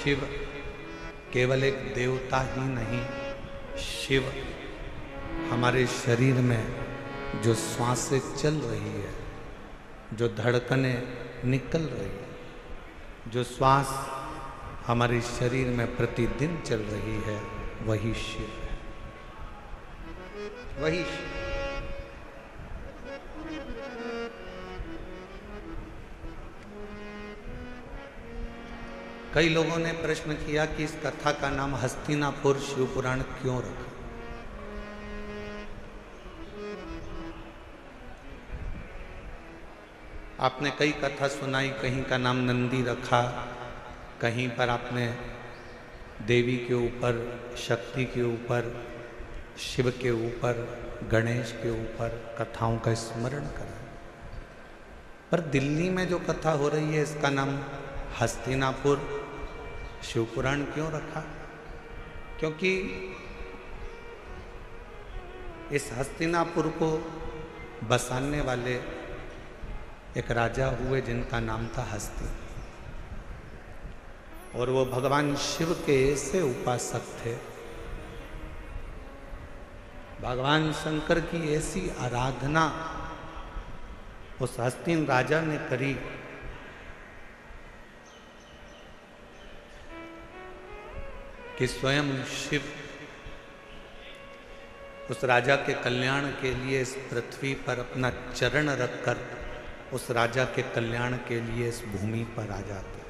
शिव केवल एक देवता ही नहीं, शिव हमारे शरीर में जो श्वासें चल रही है, जो धड़कनें निकल रही है, जो श्वास हमारे शरीर में प्रतिदिन चल रही है, वही शिव है, वही शिव। कई लोगों ने प्रश्न किया कि इस कथा का नाम हस्तिनापुर शिव पुराण क्यों रखा। आपने कई कथा सुनाई, कहीं का नाम नंदी रखा, कहीं पर आपने देवी के ऊपर, शक्ति के ऊपर, शिव के ऊपर, गणेश के ऊपर कथाओं का स्मरण करा। पर दिल्ली में जो कथा हो रही है इसका नाम हस्तिनापुर शिव पुराण क्यों रखा? क्योंकि इस हस्तिनापुर को बसाने वाले एक राजा हुए जिनका नाम था हस्ती, और वो भगवान शिव के ऐसे उपासक थे, भगवान शंकर की ऐसी आराधना उस हस्तिन राजा ने करी कि स्वयं शिव उस राजा के कल्याण के लिए इस पृथ्वी पर अपना चरण रखकर उस राजा के कल्याण के लिए इस भूमि पर आ जाते।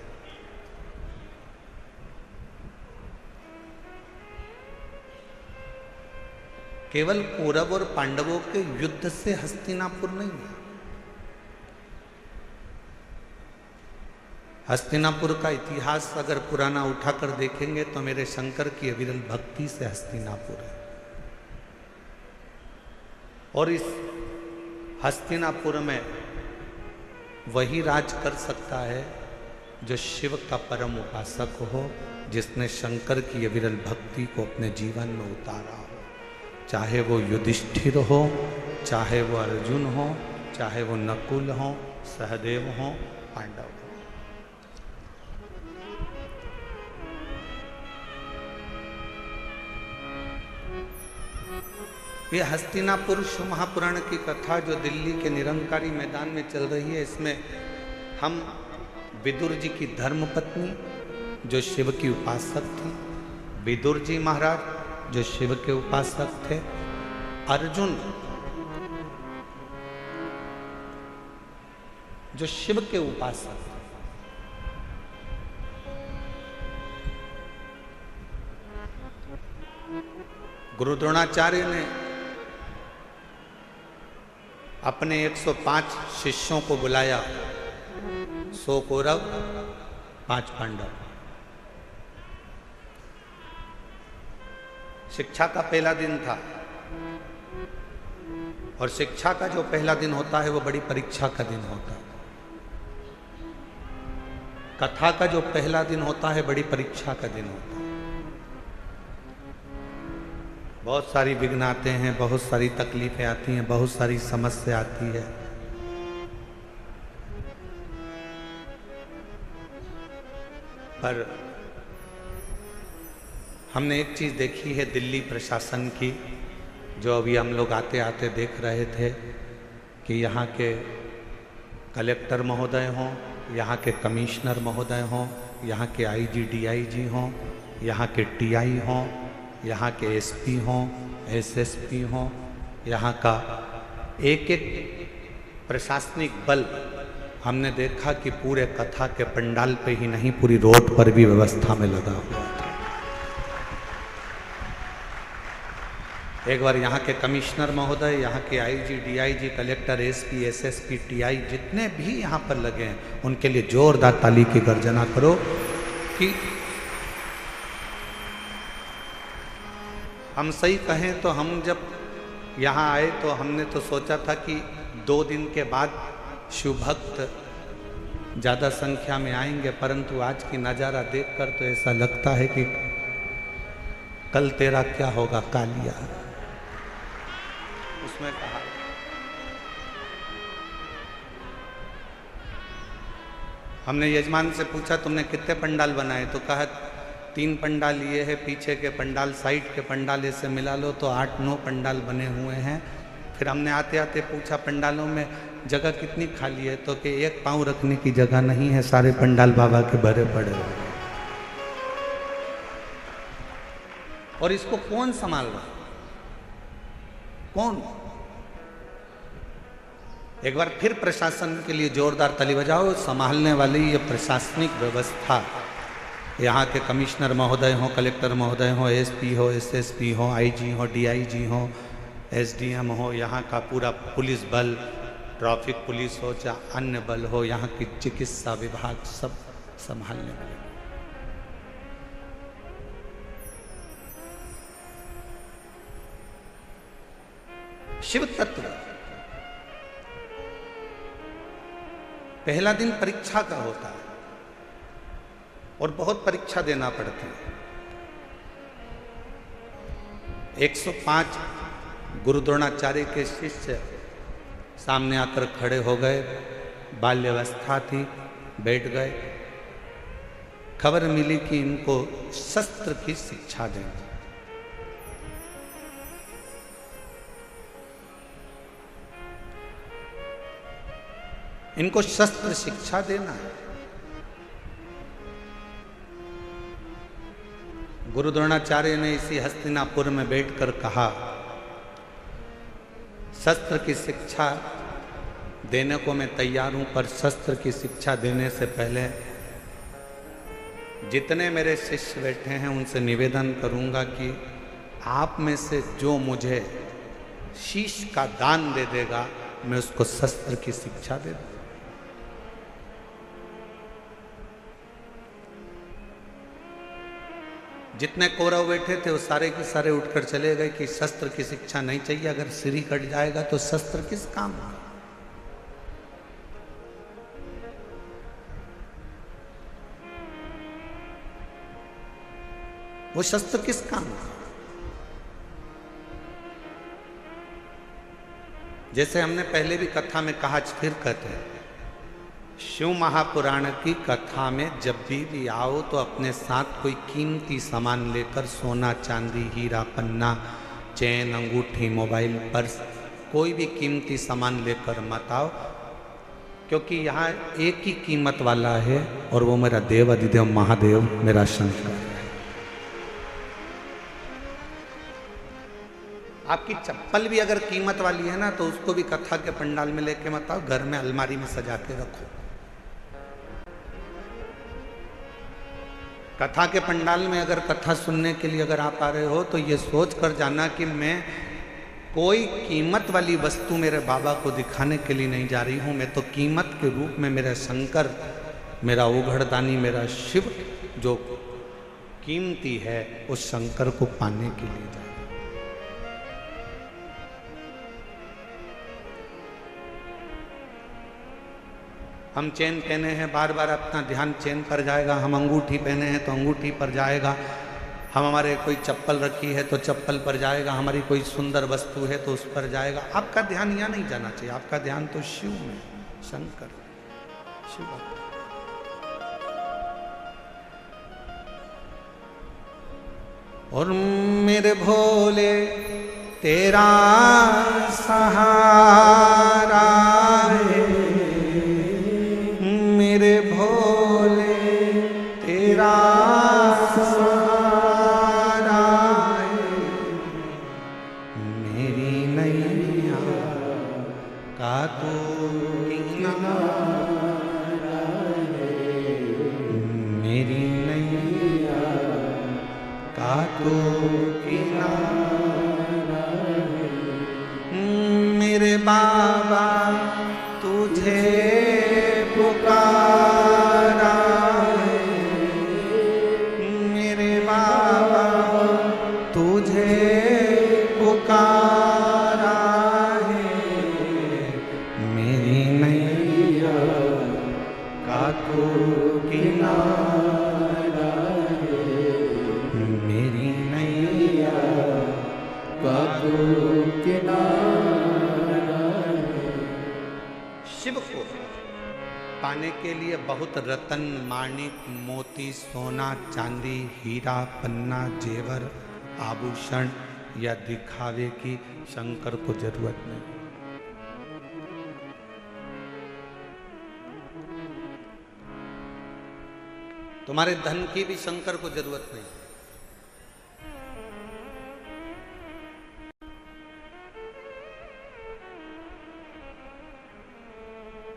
केवल कौरव और पांडवों के युद्ध से हस्तिनापुर नहीं है। हस्तिनापुर का इतिहास अगर पुराना उठाकर देखेंगे तो मेरे शंकर की अविरल भक्ति से हस्तिनापुर है। और इस हस्तिनापुर में वही राज कर सकता है जो शिव का परम उपासक हो, जिसने शंकर की अविरल भक्ति को अपने जीवन में उतारा हो। चाहे वो युधिष्ठिर हो, चाहे वो अर्जुन हो, चाहे वो नकुल हो, सहदेव हो, पांडव हो। ये हस्तिनापुर शिव महापुराण की कथा जो दिल्ली के निरंकारी मैदान में चल रही है, इसमें हम विदुर जी की धर्मपत्नी जो शिव की उपासक थी, विदुर जी महाराज जो शिव के उपासक थे, अर्जुन जो शिव के उपासक थे, गुरु द्रोणाचार्य ने अपने 105 शिष्यों को बुलाया, 100 कौरव 5 पांडव। शिक्षा का पहला दिन था, और शिक्षा का जो पहला दिन होता है वो बड़ी परीक्षा का दिन होता है। कथा का जो पहला दिन होता है बड़ी परीक्षा का दिन होता है। बहुत सारी विघ्न आते हैं, बहुत सारी तकलीफें आती हैं, बहुत सारी समस्या आती है। पर हमने एक चीज देखी है दिल्ली प्रशासन की, जो अभी हम लोग आते आते देख रहे थे कि यहाँ के कलेक्टर महोदय हों, यहाँ के कमिश्नर महोदय हों, यहाँ के आईजी डीआईजी हों, यहाँ के टीआई हों, यहाँ के एसपी हों, एसएसपी हों, यहाँ का एक एक प्रशासनिक बल, हमने देखा कि पूरे कथा के पंडाल पे ही नहीं, पूरी रोड पर भी व्यवस्था में लगा हुआ था। एक बार यहाँ के कमिश्नर महोदय, यहाँ के IG DIG, collector, SP, SSP, TI जितने भी यहाँ पर लगे हैं, उनके लिए जोरदार ताली की गर्जना करो कि हम सही कहें तो हम जब यहाँ आए तो हमने तो सोचा था कि 2 दिन के बाद शिव भक्त ज़्यादा संख्या में आएंगे, परंतु आज की नज़ारा देखकर तो ऐसा लगता है कि कल तेरा क्या होगा कालिया, उसमें कहा। हमने यजमान से पूछा तुमने कितने पंडाल बनाए, तो कहा 3 पंडाल ये है, पीछे के पंडाल, साइड के पंडाल से मिला लो तो 8-9 पंडाल बने हुए हैं। फिर हमने आते आते पूछा पंडालों में जगह कितनी खाली है, तो कि एक पाँव रखने की जगह नहीं है, सारे पंडाल बाबा के भरे पड़े हुए हैं। और इसको कौन संभाल रहा, कौन? एक बार फिर प्रशासन के लिए जोरदार ताली बजाओ। संभालने वाली ये प्रशासनिक व्यवस्था, यहाँ के कमिश्नर महोदय हो, कलेक्टर महोदय हो, एसपी हो, एसएसपी हो, आईजी हो, डीआईजी हो, एसडीएम हो, यहाँ का पूरा पुलिस बल, ट्रैफिक पुलिस हो, चाहे अन्य बल हो, यहाँ की चिकित्सा विभाग, सब संभालने वाले। शिव तत्व पहला दिन परीक्षा का होता है और बहुत परीक्षा देना पड़ती है। 105 गुरु द्रोणाचार्य के शिष्य सामने आकर खड़े हो गए। बाल्यावस्था थी, बैठ गए। खबर मिली कि इनको शस्त्र की शिक्षा देंगे। इनको शस्त्र शिक्षा देना है। गुरु द्रोणाचार्य ने इसी हस्तिनापुर में बैठकर कहा, शस्त्र की शिक्षा देने को मैं तैयार हूं, पर शस्त्र की शिक्षा देने से पहले जितने मेरे शिष्य बैठे हैं उनसे निवेदन करूंगा कि आप में से जो मुझे शीश का दान दे देगा, मैं उसको शस्त्र की शिक्षा दे दूंगा। जितने कौरव बैठे थे वो सारे के सारे उठकर चले गए कि शस्त्र की शिक्षा नहीं चाहिए, अगर सिर ही कट जाएगा तो शस्त्र किस काम का। वो शस्त्र किस काम का। जैसे हमने पहले भी कथा में कहा, फिर कहते हैं, शिव महापुराण की कथा में जब भी आओ तो अपने साथ कोई कीमती सामान लेकर, सोना चांदी हीरा पन्ना, चैन अंगूठी मोबाइल पर्स, कोई भी कीमती सामान लेकर मत आओ, क्योंकि यहाँ एक ही कीमत वाला है और वो मेरा देव अधिदेव महादेव मेरा शंकर है। आपकी चप्पल भी अगर कीमत वाली है ना तो उसको भी कथा के पंडाल में लेके मत आओ, घर में अलमारी में सजा के रखो। कथा के पंडाल में अगर कथा सुनने के लिए अगर आप आ रहे हो तो ये सोच कर जाना कि मैं कोई कीमत वाली वस्तु मेरे बाबा को दिखाने के लिए नहीं जा रही हूँ, मैं तो कीमत के रूप में मेरा शंकर, मेरा उघड़दानी, मेरा शिव जो कीमती है उस शंकर को पाने के लिए जा रही हूँ। हम चेन पहने हैं, बार बार अपना ध्यान चेन पर जाएगा। हम अंगूठी पहने हैं तो अंगूठी पर जाएगा। हम हमारे कोई चप्पल रखी है तो चप्पल पर जाएगा। हमारी कोई सुंदर वस्तु है तो उस पर जाएगा। आपका ध्यान यहाँ नहीं जाना चाहिए, आपका ध्यान तो शिव में, शंकर शिव। और मेरे भोले तेरा सहारा है, मेरे भोले तेरा सहारा है, मेरी नैया का तू किनारा है, मेरी नैया का तू किनारा है, मेरे बाबा तुझे पुकारा है, मेरे बाबा तुझे पुकारा है, मेरी नैया का तू किनारा है, मेरी नैया का तू किनारा है। शिव को पाने के लिए बहुत रतन, माणिक, मोती, सोना, चांदी, हीरा, पन्ना, जेवर, आभूषण या दिखावे की शंकर को जरूरत नहीं। तुम्हारे धन की भी शंकर को जरूरत नहीं।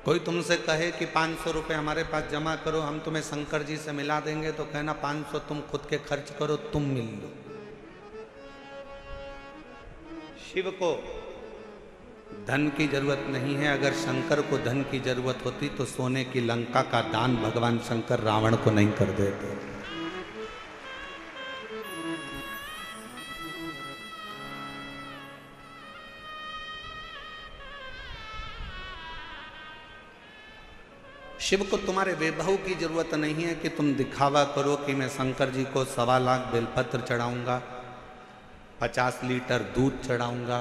कोई तुमसे कहे कि 500 रुपए हमारे पास जमा करो, हम तुम्हें शंकर जी से मिला देंगे, तो कहना 500 तुम खुद के खर्च करो, तुम मिल लो। शिव को धन की जरूरत नहीं है। अगर शंकर को धन की जरूरत होती तो सोने की लंका का दान भगवान शंकर रावण को नहीं कर देते। शिव को तुम्हारे वैभव की जरूरत नहीं है कि तुम दिखावा करो कि मैं शंकर जी को 1.25 लाख बेलपत्र चढ़ाऊंगा, 50 लीटर दूध चढ़ाऊंगा,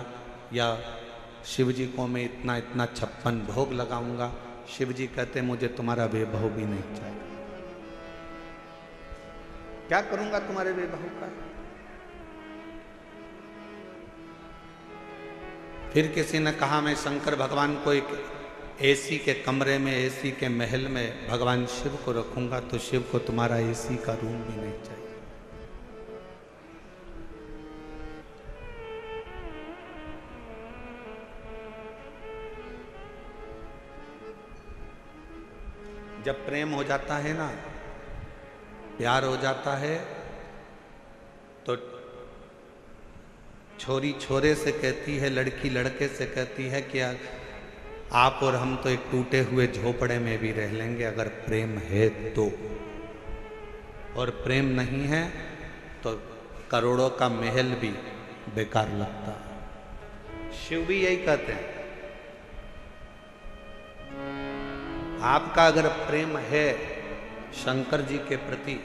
या शिव जी को मैं इतना इतना 56 भोग लगाऊंगा। शिव जी कहते मुझे तुम्हारा वैभव भी नहीं चाहिए। क्या करूंगा तुम्हारे वैभव का? फिर किसी ने कहा मैं शंकर भगवान को एक एसी के कमरे में, एसी के महल में भगवान शिव को रखूंगा, तो शिव को तुम्हारा एसी का रूम भी नहीं चाहिए। जब प्रेम हो जाता है ना, प्यार हो जाता है, तो छोरी छोरे से कहती है, लड़की लड़के से कहती है कि आप और हम तो एक टूटे हुए झोपड़े में भी रह लेंगे अगर प्रेम है तो, और प्रेम नहीं है तो करोड़ों का महल भी बेकार लगता है। शिव भी यही कहते हैं। आपका अगर प्रेम है शंकर जी के प्रति,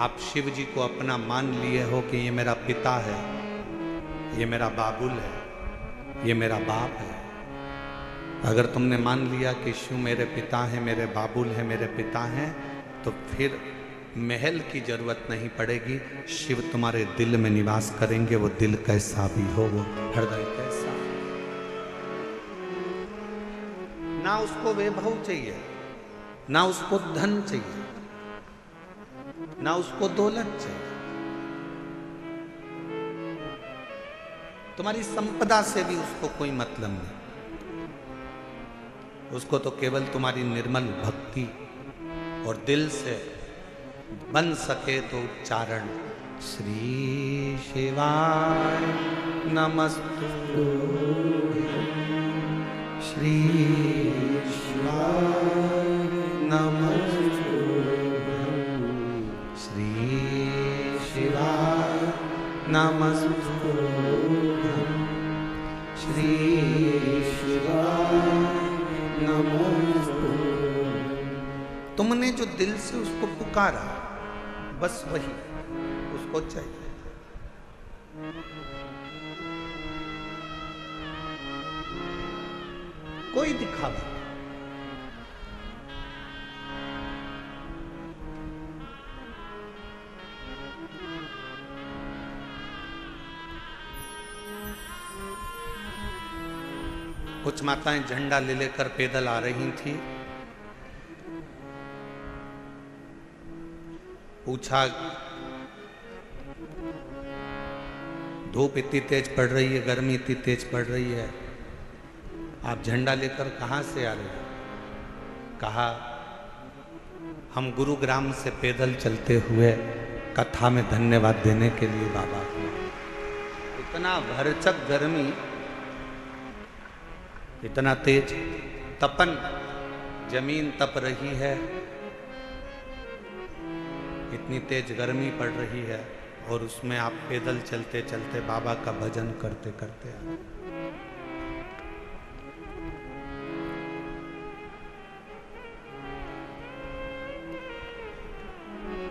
आप शिव जी को अपना मान लिए हो कि ये मेरा पिता है, ये मेरा बाबुल है, ये मेरा बाप है, अगर तुमने मान लिया कि शिव मेरे पिता हैं, मेरे बाबुल हैं, मेरे पिता हैं, तो फिर महल की जरूरत नहीं पड़ेगी। शिव तुम्हारे दिल में निवास करेंगे। वो दिल कैसा भी हो, वो हृदय कैसा, ना उसको वैभव चाहिए, ना उसको धन चाहिए, ना उसको दौलत चाहिए। तुम्हारी संपदा से भी उसको कोई मतलब नहीं। उसको तो केवल तुम्हारी निर्मल भक्ति और दिल से बन सके तो उच्चारण, श्री शिवाय नमस्तु, श्री शिवाय नमस्तु, श्री शिवाय नमस्तु, श्री शिवाय। तुमने जो दिल से उसको पुकारा, बस वही उसको चाहिए। कोई दिखावा, कुछ माताएं झंडा ले लेकर पैदल आ रही थी। पूछा, धूप इतनी तेज पड़ रही है, गर्मी इतनी तेज पड़ रही है, आप झंडा लेकर कहाँ से आ रहे हो? कहा, हम गुरुग्राम से पैदल चलते हुए कथा में धन्यवाद देने के लिए बाबा को। इतना भरचक गर्मी, इतना तेज तपन, जमीन तप रही है, इतनी तेज गर्मी पड़ रही है, और उसमें आप पैदल चलते चलते बाबा का भजन करते करते आ।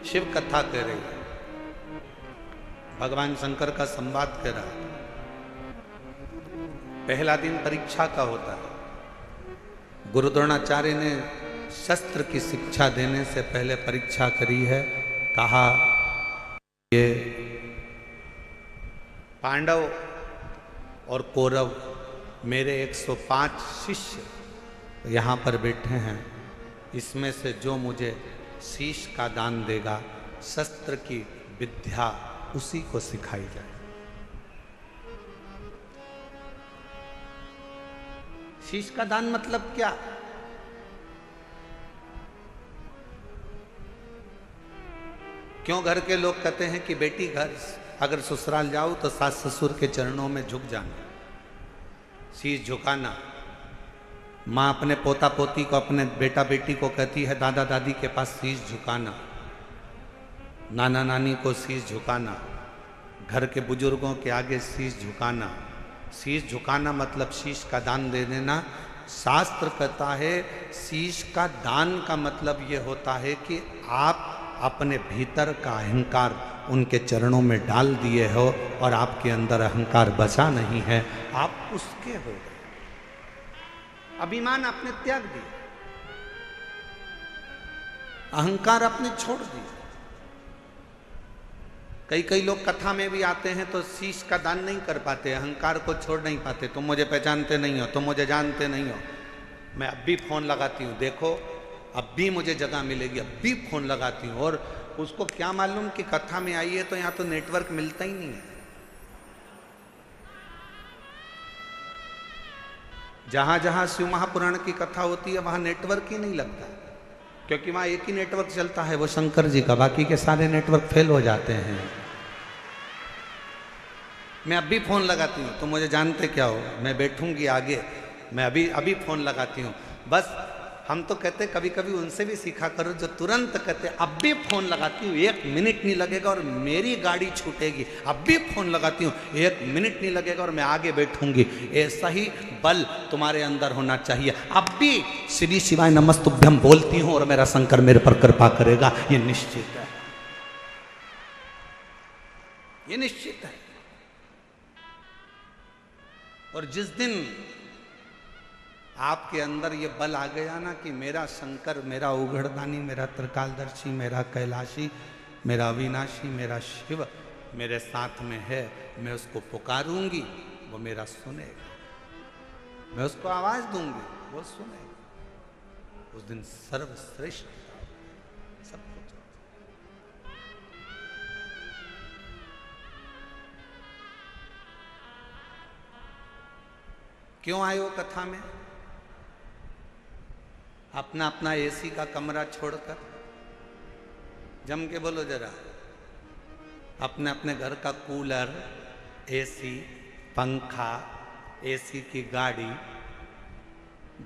शिव कथा कह रही है, भगवान शंकर का संवाद कह रहा है। पहला दिन परीक्षा का होता है। गुरु द्रोणाचार्य ने शस्त्र की शिक्षा देने से पहले परीक्षा करी है। कहा ये पांडव और कौरव मेरे 105 शिष्य यहाँ पर बैठे हैं, इसमें से जो मुझे शीश का दान देगा, शस्त्र की विद्या उसी को सिखाई जाए। शीश का दान मतलब क्या? क्यों घर के लोग कहते हैं कि बेटी घर अगर ससुराल जाओ तो सास ससुर के चरणों में झुक जाना, शीश झुकाना। माँ अपने पोता पोती को, अपने बेटा बेटी को कहती है दादा दादी के पास शीश झुकाना, नाना नानी को शीश झुकाना, घर के बुजुर्गों के आगे शीश झुकाना। शीश झुकाना मतलब शीश का दान दे देना। शास्त्र कहता है शीश का दान का मतलब ये होता है कि आप अपने भीतर का अहंकार उनके चरणों में डाल दिए हो और आपके अंदर अहंकार बचा नहीं है, आप उसके हो गए। अभिमान आपने त्याग दिया, अहंकार आपने छोड़ दिया। कई लोग कथा में भी आते हैं तो शीश का दान नहीं कर पाते, अहंकार को छोड़ नहीं पाते। तुम मुझे पहचानते नहीं हो, तुम मुझे जानते नहीं हो, मैं अब भी फोन लगाती हूँ, देखो अब भी मुझे जगह मिलेगी, अब भी फोन लगाती हूँ। और उसको क्या मालूम कि कथा में आई है तो यहाँ तो नेटवर्क मिलता ही नहीं है। जहां जहां शिव महापुराण की कथा होती है वहां नेटवर्क ही नहीं लगता, क्योंकि वहां एक ही नेटवर्क चलता है, वो शंकर जी का, बाकी के सारे नेटवर्क फेल हो जाते हैं। मैं अभी फोन लगाती हूँ, तो मुझे जानते क्या हो, मैं बैठूंगी आगे, मैं अभी फोन लगाती हूँ। बस हम तो कहते कभी कभी उनसे भी सीखा करो जो तुरंत कहते अब भी फोन लगाती हूँ, 1 मिनट नहीं लगेगा और मेरी गाड़ी छूटेगी, अब भी फोन लगाती हूँ, 1 मिनट नहीं लगेगा और मैं आगे बैठूंगी। ऐसा ही बल तुम्हारे अंदर होना चाहिए। अब भी श्री शिवाय नमस्तुभ्यम बोलती हूँ और मेरा शंकर मेरे पर कृपा करेगा, ये निश्चित है, ये निश्चित है। और जिस दिन आपके अंदर ये बल आ गया ना कि मेरा शंकर, मेरा उघड़दानी, मेरा त्रिकालदर्शी, मेरा कैलाशी, मेरा अविनाशी, मेरा शिव मेरे साथ में है, मैं उसको पुकारूंगी, वो मेरा सुनेगा, मैं उसको आवाज दूंगी, वो सुनेगा। उस दिन सर्वश्रेष्ठ सब कुछ। क्यों आए हो कथा में? अपना अपना एसी का कमरा छोड़कर, जम के बोलो जरा, अपने अपने घर का कूलर, एसी, पंखा, एसी की गाड़ी,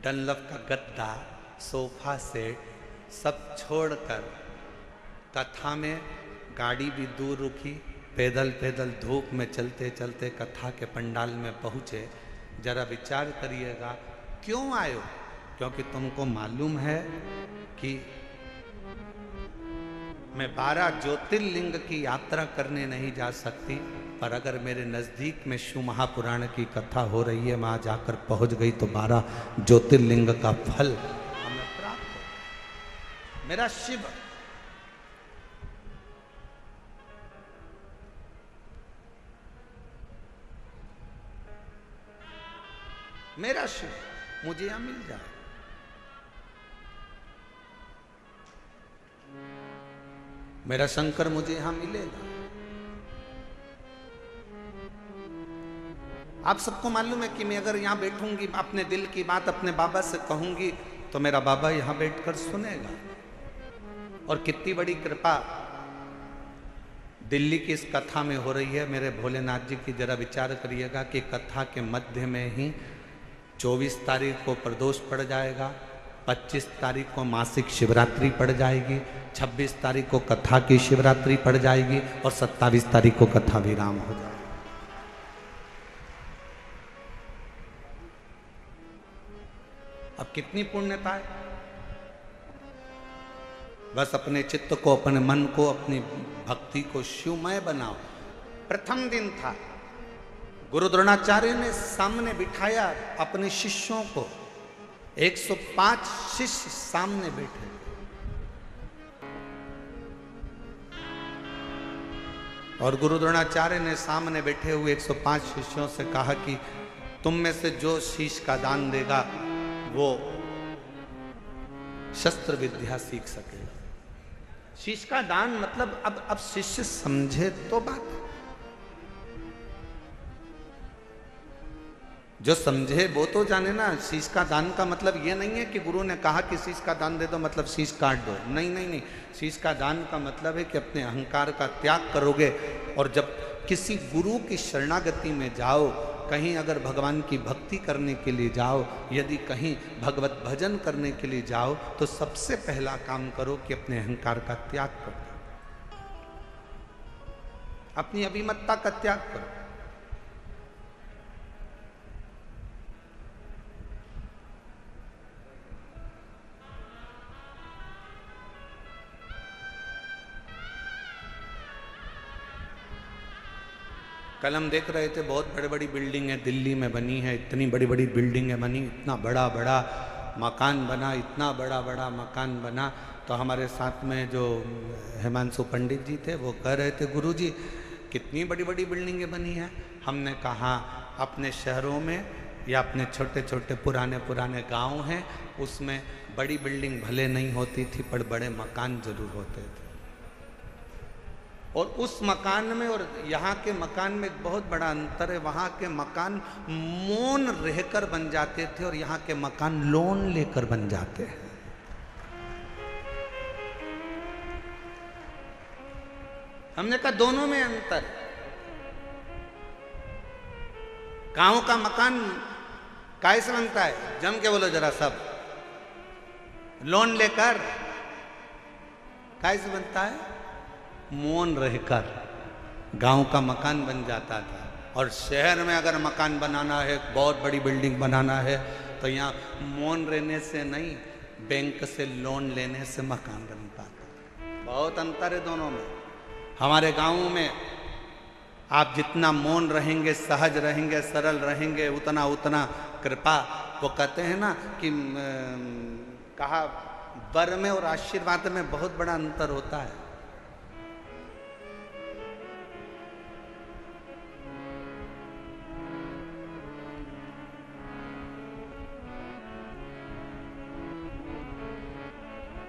डनलप का गद्दा, सोफा सेट सब छोड़कर कथा में गाड़ी भी दूर रुकी, पैदल पैदल धूप में चलते चलते कथा के पंडाल में पहुँचे। जरा विचार करिएगा क्यों आए हो? क्योंकि तुमको मालूम है कि मैं 12 ज्योतिर्लिंग की यात्रा करने नहीं जा सकती, पर अगर मेरे नज़दीक में शिव महापुराण की कथा हो रही है, वहाँ जाकर पहुँच गई तो 12 ज्योतिर्लिंग का फल हमें प्राप्त हो। मेरा शिव, मेरा शिव मुझे यहाँ मिल जाए। मेरा शंकर मुझे यहां मिलेगा। आप सबको मालूम है कि मैं अगर यहां बैठूंगी, अपने दिल की बात अपने बाबा से कहूंगी तो मेरा बाबा यहां बैठकर सुनेगा। और कितनी बड़ी कृपा दिल्ली की इस कथा में हो रही है मेरे भोलेनाथ जी की। जरा विचार करिएगा कि कथा के मध्य में ही 24 तारीख को प्रदोष पड़ जाएगा, 25 तारीख को मासिक शिवरात्रि पड़ जाएगी, 26 तारीख को कथा की शिवरात्रि पड़ जाएगी और 27 तारीख को कथा विराम हो जाएगा। अब कितनी पुण्यता है। बस अपने चित्त को, अपने मन को, अपनी भक्ति को शिवमय बनाओ। प्रथम दिन था, गुरु द्रोणाचार्य ने सामने बिठाया अपने शिष्यों को 105 शिष्य सामने बैठे और गुरु द्रोणाचार्य ने सामने बैठे हुए 105 शिष्यों से कहा कि तुम में से जो शीश का दान देगा वो शस्त्र विद्या सीख सकेगा। शीश का दान मतलब अब शिष्य समझे तो बात, जो समझे वो तो जाने ना। शीश का दान का मतलब ये नहीं है कि गुरु ने कहा कि शीश का दान दे दो मतलब शीश काट दो, नहीं नहीं नहीं। शीश का दान का मतलब है कि अपने अहंकार का त्याग करोगे और जब किसी गुरु की शरणागति में जाओ, कहीं अगर भगवान की भक्ति करने के लिए जाओ, यदि कहीं भगवत भजन करने के लिए जाओ, तो सबसे पहला काम करो कि अपने अहंकार का त्याग करो, अपनी अभिमतता का त्याग करो। कल हम देख रहे थे बहुत बड़ी बड़ी बिल्डिंग है दिल्ली में बनी है, इतनी बड़ी बड़ी बिल्डिंग है बनी, इतना बड़ा बड़ा मकान बना, इतना बड़ा बड़ा मकान बना। तो हमारे साथ में जो हिमांशु पंडित जी थे वो कह रहे थे गुरुजी कितनी बड़ी बड़ी बिल्डिंगें बनी हैं। हमने कहा अपने शहरों में या अपने छोटे छोटे पुराने पुराने गांव हैं उसमें बड़ी बिल्डिंग भले नहीं होती थी पर बड़े मकान जरूर होते थे। और उस मकान में और यहाँ के मकान में एक बहुत बड़ा अंतर है। वहाँ के मकान मौन रहकर बन जाते थे और यहाँ के मकान लोन लेकर बन जाते हैं। हमने कहा दोनों में अंतर। गांव का मकान काय से बनता है, जम के बोलो जरा सब, लोन लेकर। काय से बनता है, मौन रहकर गांव का मकान बन जाता था। और शहर में अगर मकान बनाना है, बहुत बड़ी बिल्डिंग बनाना है, तो यहाँ मौन रहने से नहीं, बैंक से लोन लेने से मकान बन पाता। बहुत अंतर है दोनों में। हमारे गांव में आप जितना मौन रहेंगे, सहज रहेंगे, सरल रहेंगे, उतना उतना कृपा। वो कहते हैं ना कि कहा वर में और आशीर्वाद में बहुत बड़ा अंतर होता है।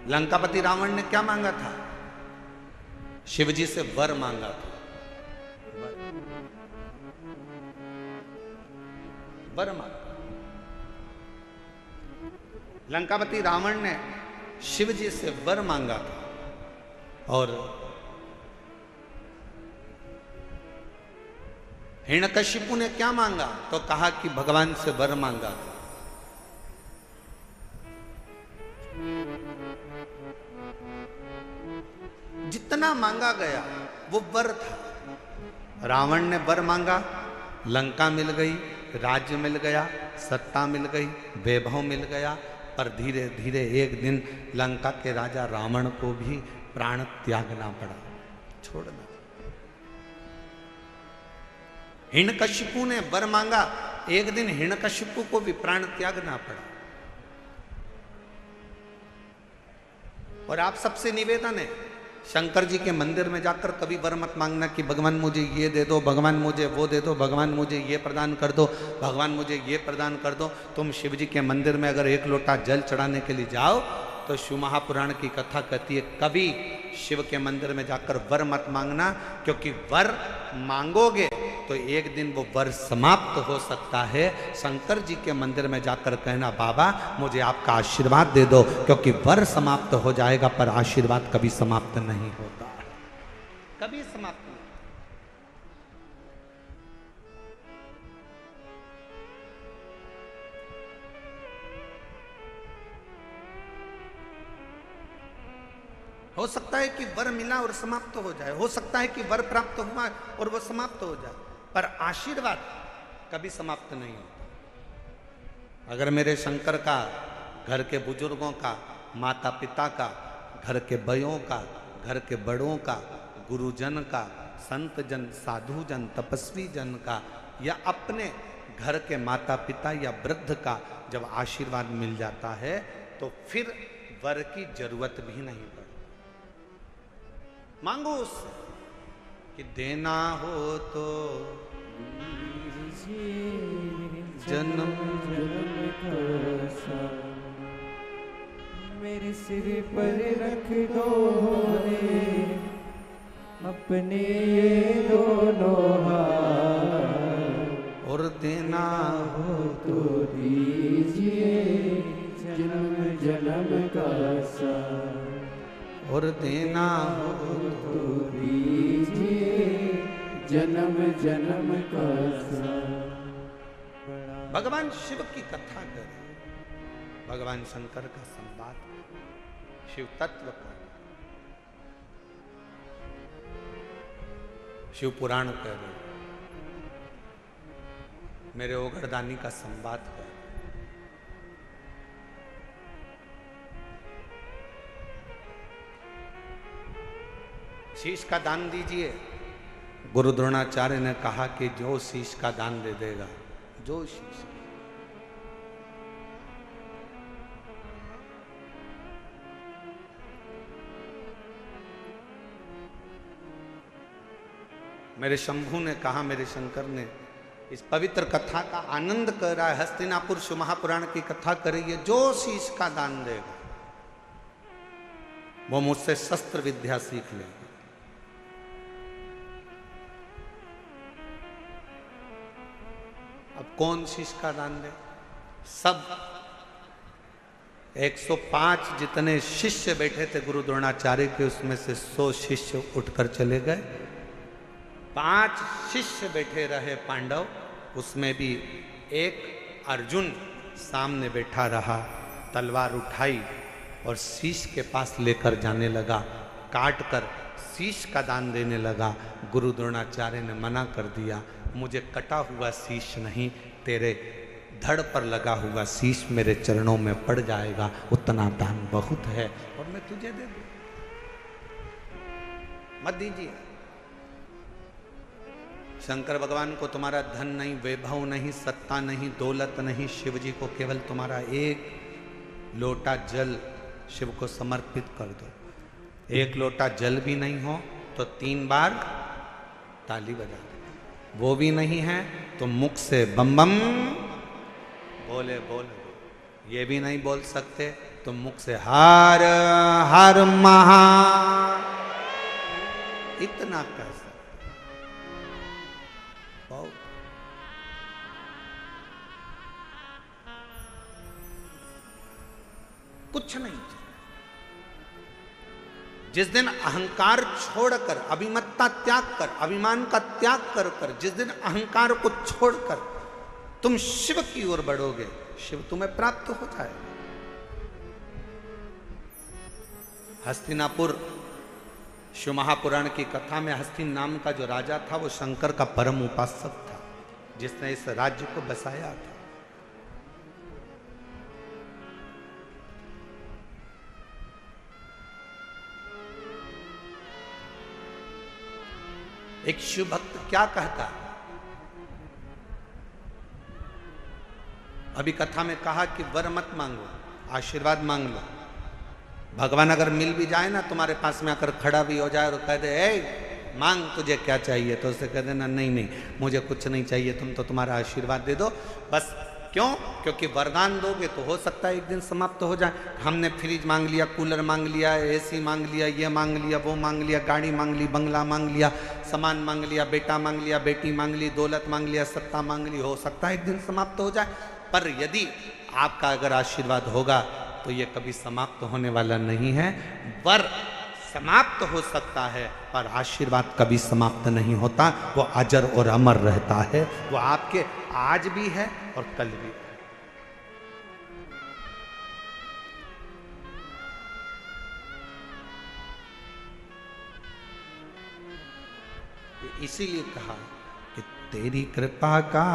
लंकापति रावण ने क्या मांगा था, शिवजी से वर मांगा था। वर मांगा। लंकापति रावण ने शिवजी से वर मांगा था। और हिरण्यकशिपु ने क्या मांगा, तो कहा कि भगवान से वर मांगा था। जितना मांगा गया वो वर था। रावण ने वर मांगा, लंका मिल गई, राज्य मिल गया, सत्ता मिल गई, वैभव मिल गया। पर धीरे धीरे एक दिन लंका के राजा रावण को भी प्राण त्यागना पड़ा, छोड़ना। हिरण्यकशिपु ने वर मांगा, एक दिन हिरण्यकशिपु को भी प्राण त्यागना पड़ा। और आप सबसे निवेदन है, शंकर जी के मंदिर में जाकर कभी वर मत मांगना कि भगवान मुझे ये दे दो, भगवान मुझे वो दे दो, भगवान मुझे ये प्रदान कर दो, भगवान मुझे ये प्रदान कर दो। तुम शिव जी के मंदिर में अगर एक लोटा जल चढ़ाने के लिए जाओ तो शिव महापुराण की कथा कहती है कभी शिव के मंदिर में जाकर वर मत मांगना, क्योंकि वर मांगोगे तो एक दिन वो वर समाप्त हो सकता है। शंकर जी के मंदिर में जाकर कहना बाबा मुझे आपका आशीर्वाद दे दो, क्योंकि वर समाप्त हो जाएगा पर आशीर्वाद कभी समाप्त नहीं होता, कभी समाप्त नहीं। हो सकता है कि वर मिला और समाप्त हो जाए, हो सकता है कि वर प्राप्त हुआ और वो समाप्त हो जाए, पर आशीर्वाद कभी समाप्त नहीं होता। अगर मेरे शंकर का, घर के बुजुर्गों का, माता पिता का, घर के बयों का, घर के बड़ों का, गुरुजन का, संत जन, साधु जन, तपस्वी जन का, या अपने घर के माता पिता या वृद्ध का जब आशीर्वाद मिल जाता है तो फिर वर की जरूरत भी नहीं पड़ती। मांगो उससे कि देना हो तो जन्म मेरे सिर पर रख दो रे अपने ये दोनों हाथ, और देना हो तो दीजिए जन्म जन्म का साथ, और देना हो तो दीजिए जन्म जन्म का साथ। भगवान शिव की कथा करें, भगवान शंकर का संवाद, शिव तत्व का, शिव पुराण करें, मेरे ओगरदानी का संवाद करें। शीश का दान दीजिए। गुरु द्रोणाचार्य ने कहा कि जो शीश का दान दे देगा, जो शीश, मेरे शंभू ने कहा, मेरे शंकर ने, इस पवित्र कथा का आनंद कर रहा है, हस्तिनापुर शिव महापुराण की कथा करिए, जो शीश का दान देगा वो मुझसे शस्त्र विद्या सीख लेगा। अब कौन शीश का दान दे? सब 105 जितने शिष्य बैठे थे गुरु द्रोणाचार्य के, उसमें से 100 शिष्य उठकर चले गए। 5 शिष्य बैठे रहे पांडव, उसमें भी एक अर्जुन सामने बैठा रहा, तलवार उठाई और शीश के पास लेकर जाने लगा, काट कर शीश का दान देने लगा। गुरु द्रोणाचार्य ने मना कर दिया, मुझे कटा हुआ शीश नहीं, तेरे धड़ पर लगा हुआ शीश मेरे चरणों में पड़ जाएगा, उतना दान बहुत है और मैं तुझे दे दूं, मत दीजिए। शंकर भगवान को तुम्हारा धन नहीं, वैभव नहीं, सत्ता नहीं, दौलत नहीं, शिव जी को केवल तुम्हारा एक लोटा जल शिव को समर्पित कर दो। एक लोटा जल भी नहीं हो तो 3 बार ताली बजा दो, वो भी नहीं है तो मुख से बम बम बोले बोले, ये भी नहीं बोल सकते तो मुख से हर हर महा, इतना कर सकते बहुत। कुछ नहीं। जिस दिन अहंकार छोड़कर, अभिमत्ता त्याग कर, अभिमान का त्याग कर कर, जिस दिन अहंकार को छोड़कर तुम शिव की ओर बढ़ोगे, शिव तुम्हें प्राप्त हो जाएगा। हस्तिनापुर शिव महापुराण की कथा में हस्तिन नाम का जो राजा था वो शंकर का परम उपासक था, जिसने इस राज्य को बसाया था। एक शिव भक्त क्या कहता है? अभी कथा में कहा कि वर मत मांगो, आशीर्वाद मांग लो। भगवान अगर मिल भी जाए ना, तुम्हारे पास में आकर खड़ा भी हो जाए और कह दे ए मांग तुझे क्या चाहिए, तो उसे कह देना नहीं नहीं मुझे कुछ नहीं चाहिए, तुम तो तुम्हारा आशीर्वाद दे दो बस। क्यों? क्योंकि वरदान दोगे तो हो सकता है एक दिन समाप्त हो जाए। हमने फ्रिज मांग लिया, कूलर मांग लिया, एसी मांग लिया, ये मांग लिया, वो मांग लिया, गाड़ी मांग ली, बंगला मांग लिया, सामान मांग लिया, बेटा मांग लिया, बेटी मांग ली, दौलत मांग लिया, सत्ता मांग ली, हो सकता है एक दिन समाप्त हो जाए। पर यदि आपका अगर आशीर्वाद होगा तो ये कभी समाप्त होने वाला नहीं है। वर समाप्त हो सकता है पर आशीर्वाद कभी समाप्त नहीं होता, वो अजर और अमर रहता है। वो आपके आज भी है और कल भी है। इसीलिए कहा कि तेरी कृपा का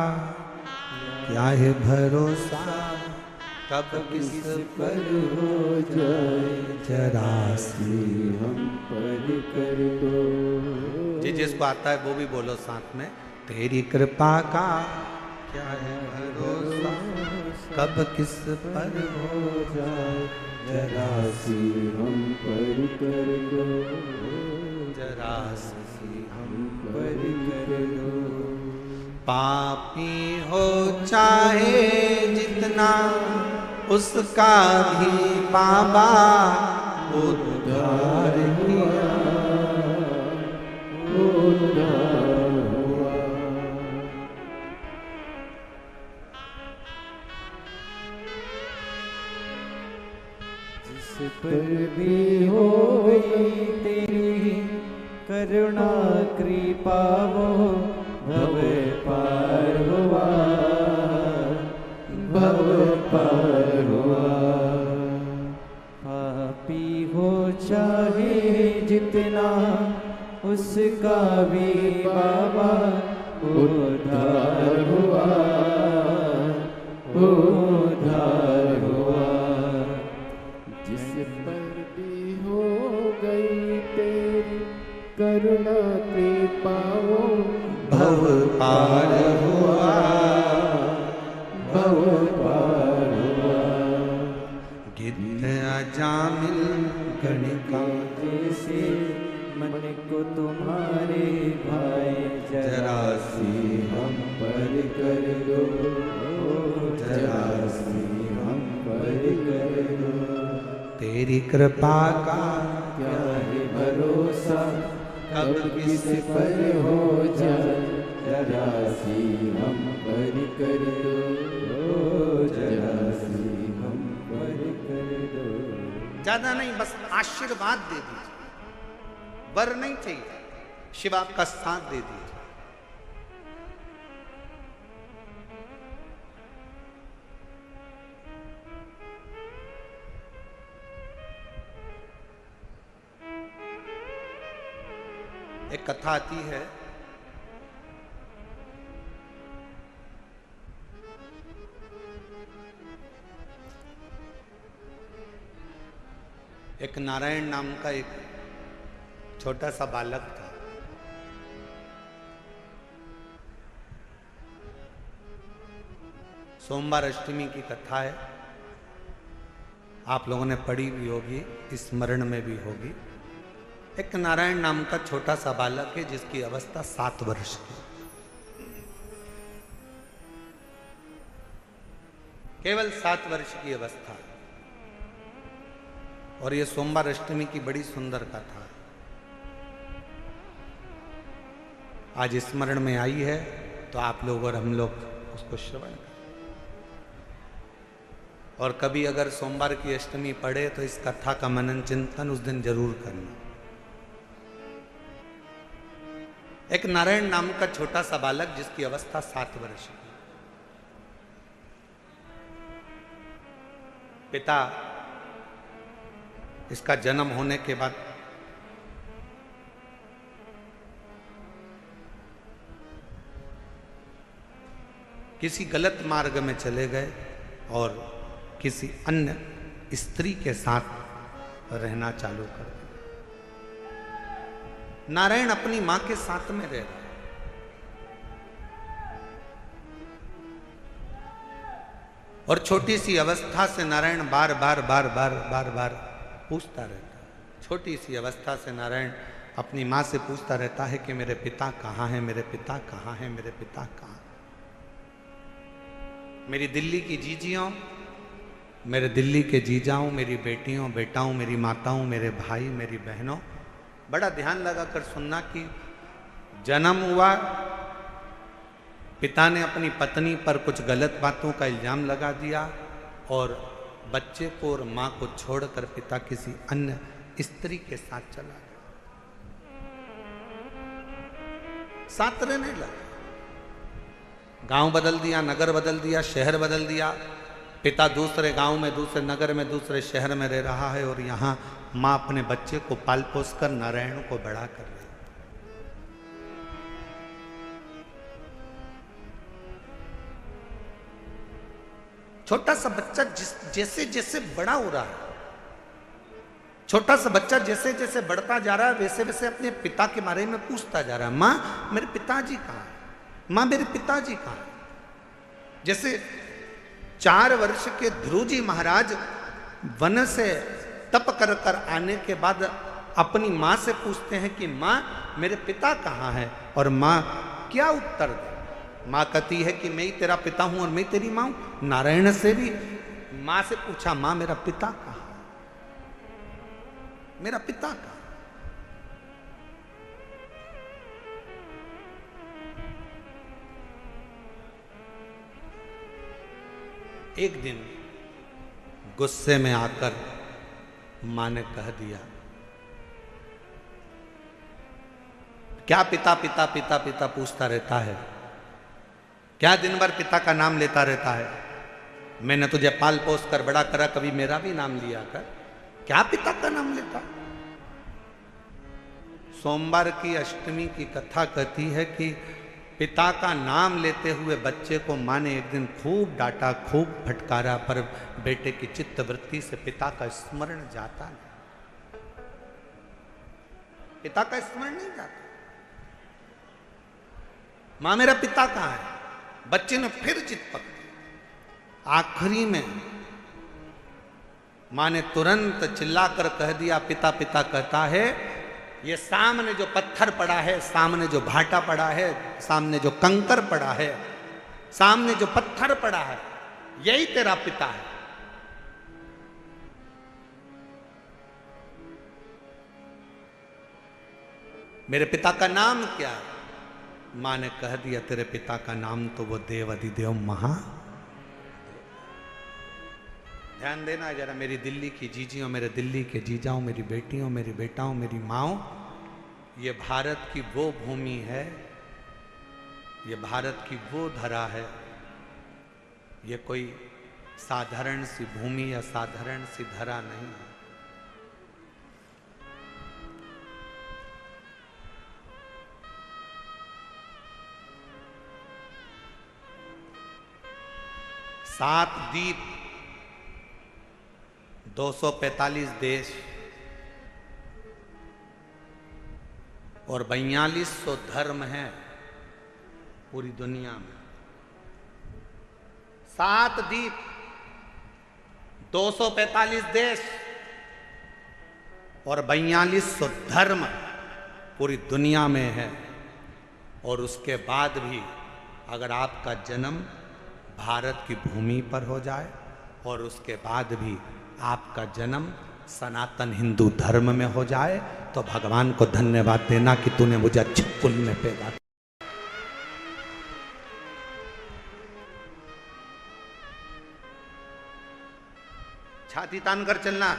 क्या है भरोसा, कब किस पर हो जाए जरा सी हम पर कर दो। जी जिसको आता है वो भी बोलो साथ में, तेरी कृपा का क्या है भरोसा कब किस पर हो जाए, जरा सी हम पर कर दो, जरा सी हम पर कर दो। पापी हो चाहे जितना उसका भी बाबा उद्धार किया, उद्धार हुआ। जिस पर भी हो गई तेरी करुणा कृपा, वो भव पार हुआ, भव पार हुआ। पापी हो चाहे जितना उसका भी बाबा उद्धार हुआ, उद्धार हुआ। जिस पर भी हो गई तेरी करुणा कृपा, वो भव पार हुआ, भव पार हुआ। गिद्ध अजामिल गणिका जैसे मन को तुम्हारे भाई, जरा सी हम पर कर दो, जरा सी हम पर कर दो। तेरी कृपा का क्या है भरोसा कब किस पर हो जाए, जरा सी हम पर कर दो, जरा सी हम पर कर दो। ज्यादा नहीं, बस आशीर्वाद दे दीजिए, वर नहीं चाहिए, शिव आपका साथ दे दीजिए। एक कथा आती है, एक नारायण नाम का एक छोटा सा बालक था। सोमवार अष्टमी की कथा है, आप लोगों ने पढ़ी भी होगी, स्मरण में भी होगी। एक नारायण नाम का छोटा सा बालक है जिसकी अवस्था 7 वर्ष की, केवल 7 वर्ष की अवस्था। और ये सोमवार अष्टमी की बड़ी सुंदर कथा है, आज स्मरण में आई है, तो आप लोग और हम लोग उसको श्रवण करें। और कभी अगर सोमवार की अष्टमी पढ़े तो इस कथा का मनन चिंतन उस दिन जरूर करना। एक नारायण नाम का छोटा सा बालक जिसकी अवस्था 7 वर्ष की, पिता इसका जन्म होने के बाद किसी गलत मार्ग में चले गए और किसी अन्य स्त्री के साथ रहना चालू कर दिया। नारायण अपनी मां के साथ में रह रहा है, और छोटी सी अवस्था से नारायण बार बार पूछता रहता है। छोटी सी अवस्था से नारायण अपनी मां से पूछता रहता है कि मेरे पिता कहाँ हैं, मेरे पिता कहाँ हैं, मेरे पिता कहाँ। मेरी दिल्ली की जीजियों, मेरे दिल्ली के जीजाओं, मेरी बेटियों बेटाओं, मेरी माताओं, मेरे भाई, मेरी बहनों, बड़ा ध्यान लगाकर सुनना कि जन्म हुआ, पिता ने अपनी पत्नी पर कुछ गलत बातों का इल्जाम लगा दिया और बच्चे को और मां को छोड़कर पिता किसी अन्य स्त्री के साथ चला गया। साथ रहने लगा, गांव बदल दिया, नगर बदल दिया, शहर बदल दिया। पिता दूसरे गांव में, दूसरे नगर में, दूसरे शहर में रह रहा है और यहाँ माँ अपने बच्चे को पाल पोस कर नारायण को बड़ा कर रही। छोटा सा बच्चा जैसे जैसे बड़ा हो रहा है, छोटा सा बच्चा जैसे जैसे बढ़ता जा रहा है, वैसे वैसे अपने पिता के बारे में पूछता जा रहा है, माँ मेरे पिताजी कहाँ है, माँ मेरे पिताजी कहाँ है। जैसे 4 वर्ष के ध्रुव जी महाराज वन से तप कर कर आने के बाद अपनी माँ से पूछते हैं कि माँ मेरे पिता कहाँ है, और माँ क्या उत्तर दे। माँ कहती है कि मैं ही तेरा पिता हूं और मैं तेरी माँ हूं। नारायण से भी माँ से पूछा, माँ मेरा पिता कहाँ है, मेरा पिता कहाँ। एक दिन गुस्से में आकर मां ने कह दिया, क्या पिता पिता पिता पिता पूछता रहता है, क्या दिन भर पिता का नाम लेता रहता है, मैंने तुझे पाल पोस कर बड़ा करा, कभी मेरा भी नाम लिया कर, क्या पिता का नाम लेता। सोमवार की अष्टमी की कथा कहती है कि पिता का नाम लेते हुए बच्चे को मां ने एक दिन खूब डांटा, खूब फटकारा, पर बेटे की चित्त वृत्ति से पिता का स्मरण जाता नहीं, पिता का स्मरण नहीं जाता। मां मेरा पिता कहाँ है, बच्चे ने फिर चित पकड़ी। आखिरी में मां ने तुरंत चिल्लाकर कह दिया, पिता पिता कहता है, ये सामने जो पत्थर पड़ा है, सामने जो भाटा पड़ा है, सामने जो कंकर पड़ा है, सामने जो पत्थर पड़ा है, यही तेरा पिता है। मेरे पिता का नाम क्या है। मां ने कह दिया, तेरे पिता का नाम तो वो देव अधिदेव महा। ध्यान देना जरा, मेरी दिल्ली की जीजियों, मेरे दिल्ली के जीजाओं, मेरी बेटियों, मेरी बेटाओं, मेरी माओ, ये भारत की वो भूमि है, ये भारत की वो धरा है, ये कोई साधारण सी भूमि या साधारण सी धरा नहीं है। सात द्वीप, 245 देश और 4200 धर्म हैं पूरी दुनिया में। 7 द्वीप, 245 देश और 4200 धर्म पूरी दुनिया में है। और उसके बाद भी अगर आपका जन्म भारत की भूमि पर हो जाए और उसके बाद भी आपका जन्म सनातन हिंदू धर्म में हो जाए, तो भगवान को धन्यवाद देना कि तूने मुझे अच्छे कुल में पैदा किया। छाती तान कर चलना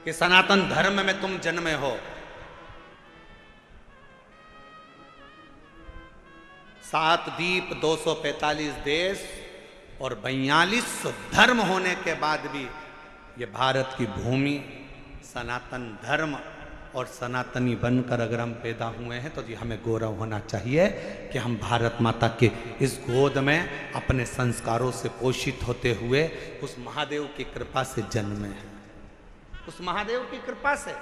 कि सनातन धर्म में तुम जन्मे हो। 7 द्वीप, 245 देश और 4200 धर्म होने के बाद भी ये भारत की भूमि सनातन धर्म और सनातनी बनकर अगर हम पैदा हुए हैं तो जी हमें गौरव होना चाहिए कि हम भारत माता के इस गोद में अपने संस्कारों से पोषित होते हुए उस महादेव की कृपा से जन्मे हैं। उस महादेव की कृपा से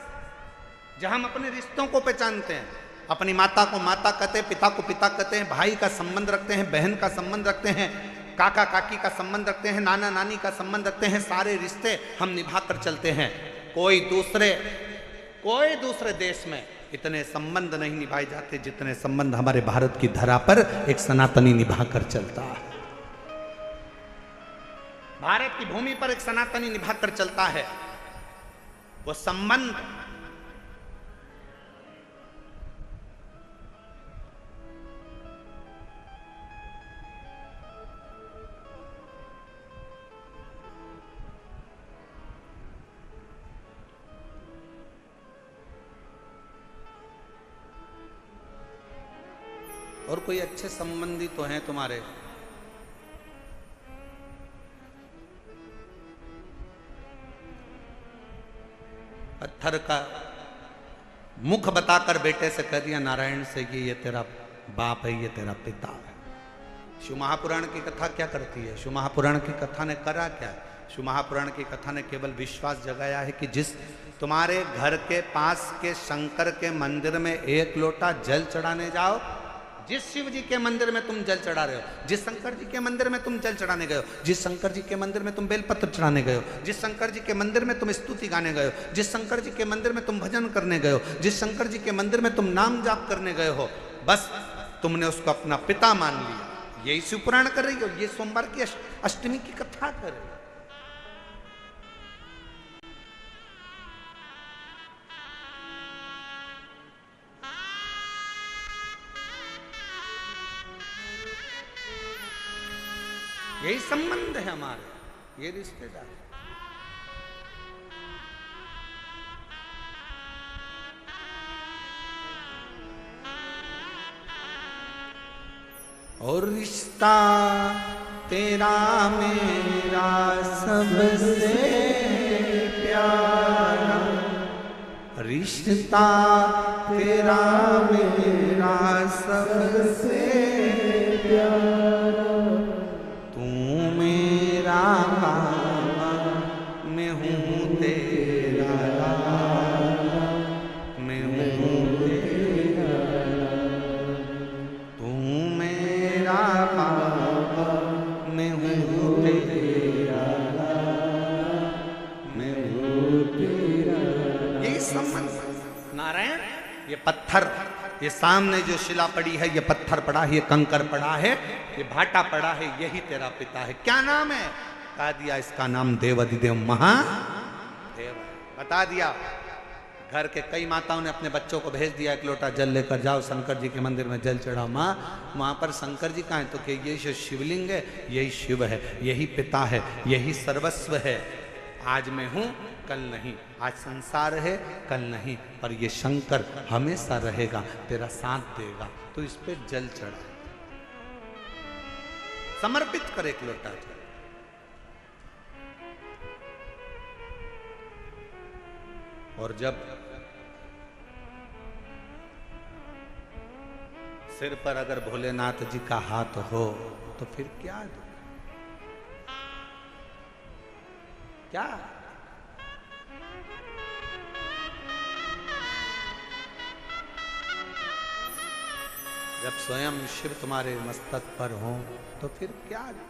जहां हम अपने रिश्तों को पहचानते हैं, अपनी माता को माता कहते हैं, पिता को पिता कहते हैं, भाई का संबंध रखते हैं, बहन का संबंध रखते हैं, काका काकी का संबंध रखते हैं, नाना नानी का संबंध रखते हैं, सारे रिश्ते हम निभा कर चलते हैं। कोई दूसरे देश में इतने संबंध नहीं निभाए जाते जितने संबंध हमारे भारत की धरा पर एक सनातनी निभा कर चलता है। भारत की भूमि पर एक सनातनी निभा कर चलता है। वो संबंध और कोई अच्छे संबंधी तो हैं तुम्हारे, पत्थर का मुख बताकर बेटे से कह दिया नारायण से कि ये तेरा बाप है, ये तेरा पिता है। शिव महापुराण की कथा क्या करती है? शिव महापुराण की कथा ने करा क्या? शिव महापुराण की कथा ने केवल विश्वास जगाया है कि जिस तुम्हारे घर के पास के शंकर के मंदिर में 1 लोटा जल चढ़ाने जाओ, जिस शिव जी के मंदिर में तुम जल चढ़ा रहे हो, जिस शंकर जी के मंदिर में तुम जल चढ़ाने गए हो, जिस शंकर जी के मंदिर में तुम बेलपत्र चढ़ाने गए हो, जिस शंकर जी के मंदिर में तुम स्तुति गाने गए हो, जिस शंकर जी के मंदिर में तुम भजन करने गए हो, जिस शंकर जी के मंदिर में तुम नाम जाप करने गए हो, बस तुमने उसको अपना पिता मान लिया। यही शिवपुराण कर रही हो, ये सोमवार की अष्टमी की कथा कर रही हो। यही संबंध है हमारे, ये रिश्तेदार। और रिश्ता तेरा मेरा सबसे प्यारा, रिश्ता तेरा मेरा सबसे प्यारा, मेरा बाबा मैं हूँ तेरा लाला, मैं हूँ तेरा लाला, तू मेरा बाबा मैं हूँ तेरा लाला, मैं हूँ तेरा लाला। यही संबंध। नारायण, ये पत्थर, ये सामने जो शिला पड़ी है, ये पत्थर पड़ा है, ये कंकर पड़ा है, ये भाटा पड़ा है, यही तेरा पिता है। क्या नाम है? बता दिया, इसका नाम देवाधिदेव महादेव। बता दिया। घर के कई माताओं ने अपने बच्चों को भेज दिया, एक लोटा जल लेकर जाओ शंकर जी के मंदिर में जल चढ़ाओ। माँ, वहां पर शंकर जी कहाँ है? तो कि यही जो शिवलिंग है, यही शिव है, यही पिता है, यही सर्वस्व है। आज मैं हूं, कल नहीं। आज संसार है, कल नहीं, पर ये शंकर हमेशा रहेगा, तेरा साथ देगा। तो इस पे जल चढ़ा, समर्पित कर एक लोटा जल। और जब सिर पर अगर भोलेनाथ जी का हाथ हो तो फिर क्या दो? क्या? जब स्वयं शिव तुम्हारे मस्तक पर हो तो फिर क्या दो?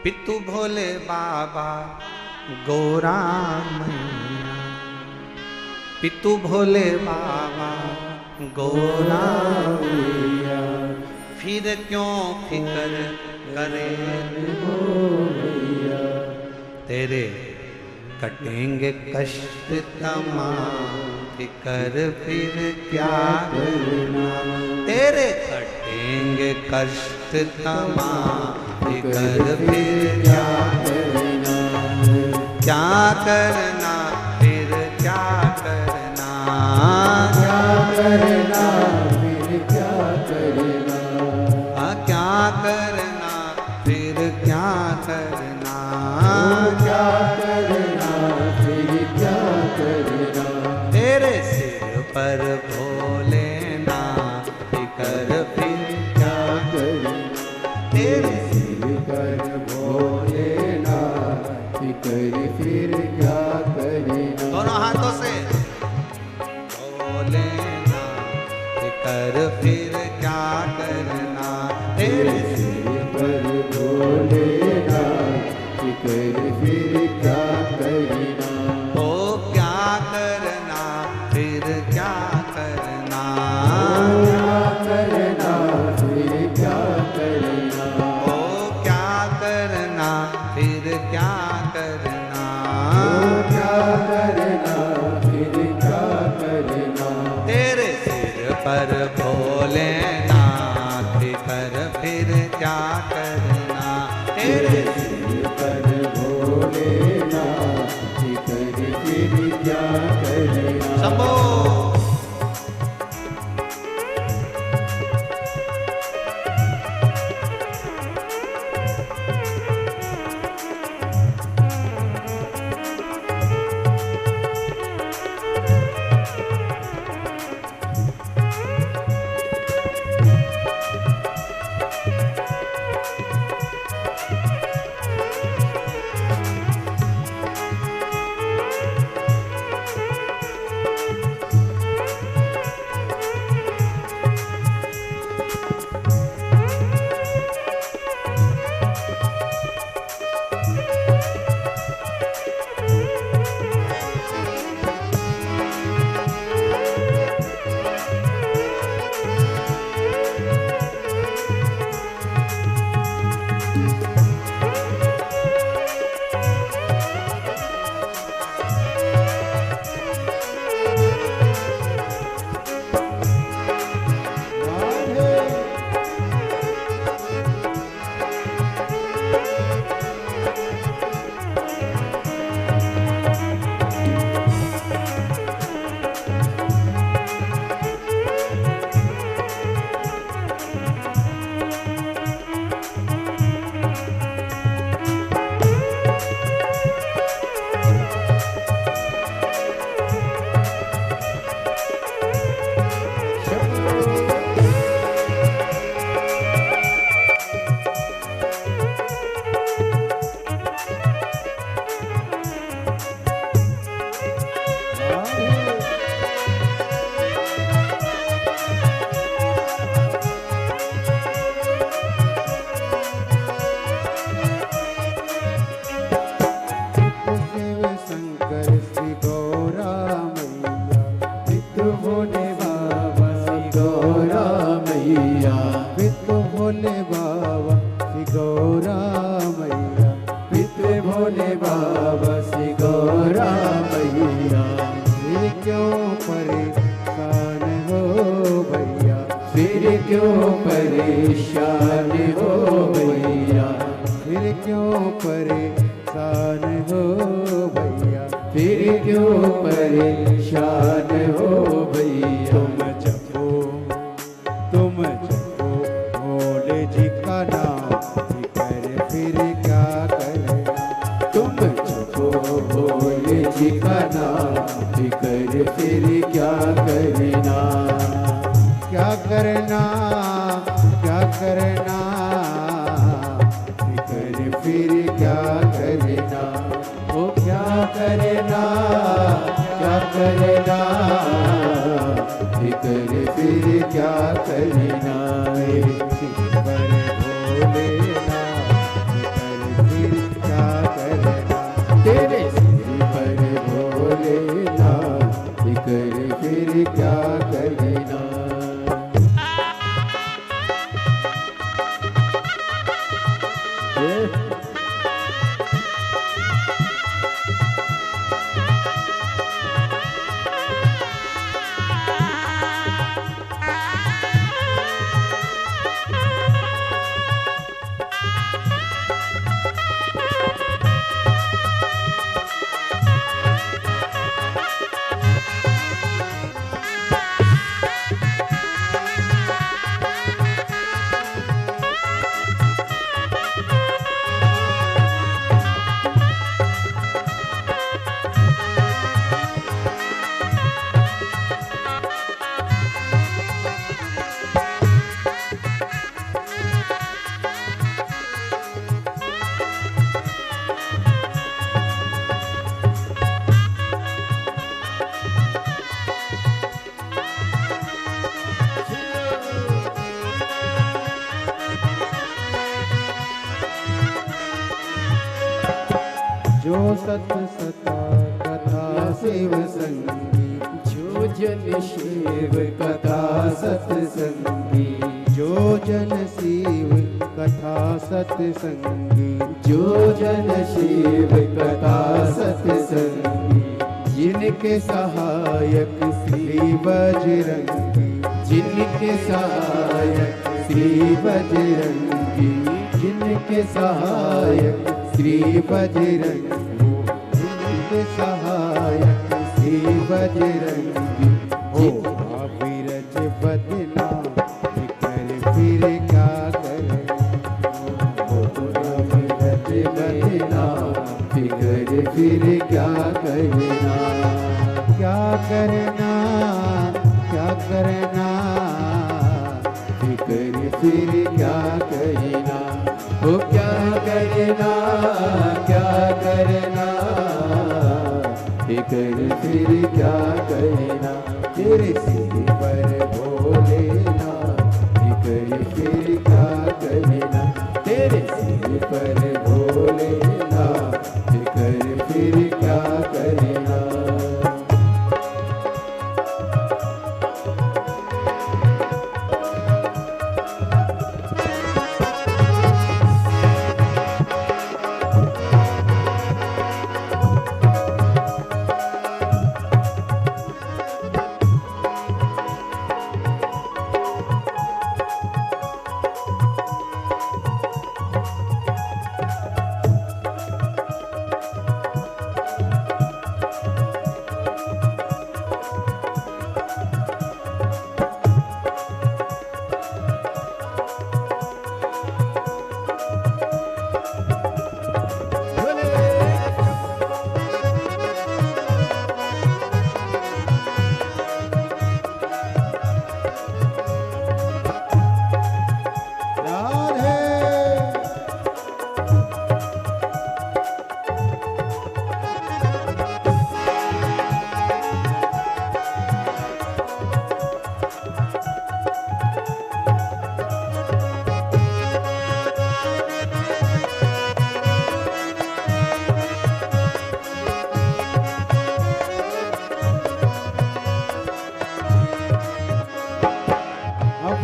पितु भोले बाबा गौरा मैया, पितु भोले बाबा गौरा मैया, फिर क्यों फिकर करे भैया, तेरे कटेंगे कष्ट तमाम, फिकर फिर क्या करना, तेरे कटेंगे कष्ट तमाम, फिकर फिर क्या करना, क्या करना फिर क्या करना, क्या करना फिर क्या करना, क्या करना फिर क्या करना, क्या करना फिर क्या करना, तेरे सिर पर भोलेनाथ, फिकर फिर क्या करना, तेरे सिर पर भोलेनाथ, फिकर फिर क्या करना। दोनों हाथों से भोलेनाथ, फिकर फिर क्या करना, तेरे सिर पर भोलेनाथ, फिकर फिर क्या करना, ओ क्या करना फिर क्या करना, क्या करना फिर क्या करना, ओ क्या करना फिर क्या करना, क्या करना फिर क्या करना, तेरे सिर पर भोलेनाथ, फिकर फिर क्या करना, तेरे सिर पर भोलेनाथ, फिकर फिर क्या करना। शंभो। पितु भोले बाबा श्री गौरा मैया, पितु भोले बाबा श्री गौरा मैया, पितु भोले बाबा श्री गौरा मैया। फिर क्यों परेशान हो भैया, फिर क्यों परेशान हो भैया, फिर क्यों परेशान हो भैया, फिर क्यों परेशान हो भैया। तुम जपो भोले जी का नाम, फिकर फिर क्या करना। तुम जपो भोले जी का नाम, फिकर फिर क्या करना। क्या करना, क्या करना, फिकर फिर क्या करना। ओ क्या करना, क्या करना, फिकर फिर क्या करना। पर भोलेनाथ, फिकर फिर क्या करना। तेरे सिर पर भोलेनाथ, फिकर फिर क्या करना। जो सत सता कथा शिव संगी, जो जन शिव कथा सत्संगी, जो जन शिव कथा सत्संगी, जो जन शिव कथा सत्संगी। जिनके सहायक श्री बजरंगी, जिनके सहायक श्री बजरंगी, जिनके सहायक श्री बजरंगी, जिनके सहायक श्री बजरंगी। हो विरज बदना, फिकर फिर क्या करे। हो विरज बदना, फिकर फिर क्या करना। क्या करना, क्या करना, फिकर फिर क्या करना। ओ क्या करना, क्या करना, फिकर फिर क्या करना। तेरे सिर पर भोलेनाथ, फिकर फिर क्या करना। तेरे सिर पर भोलेनाथ, फिकर फिर क्या करना।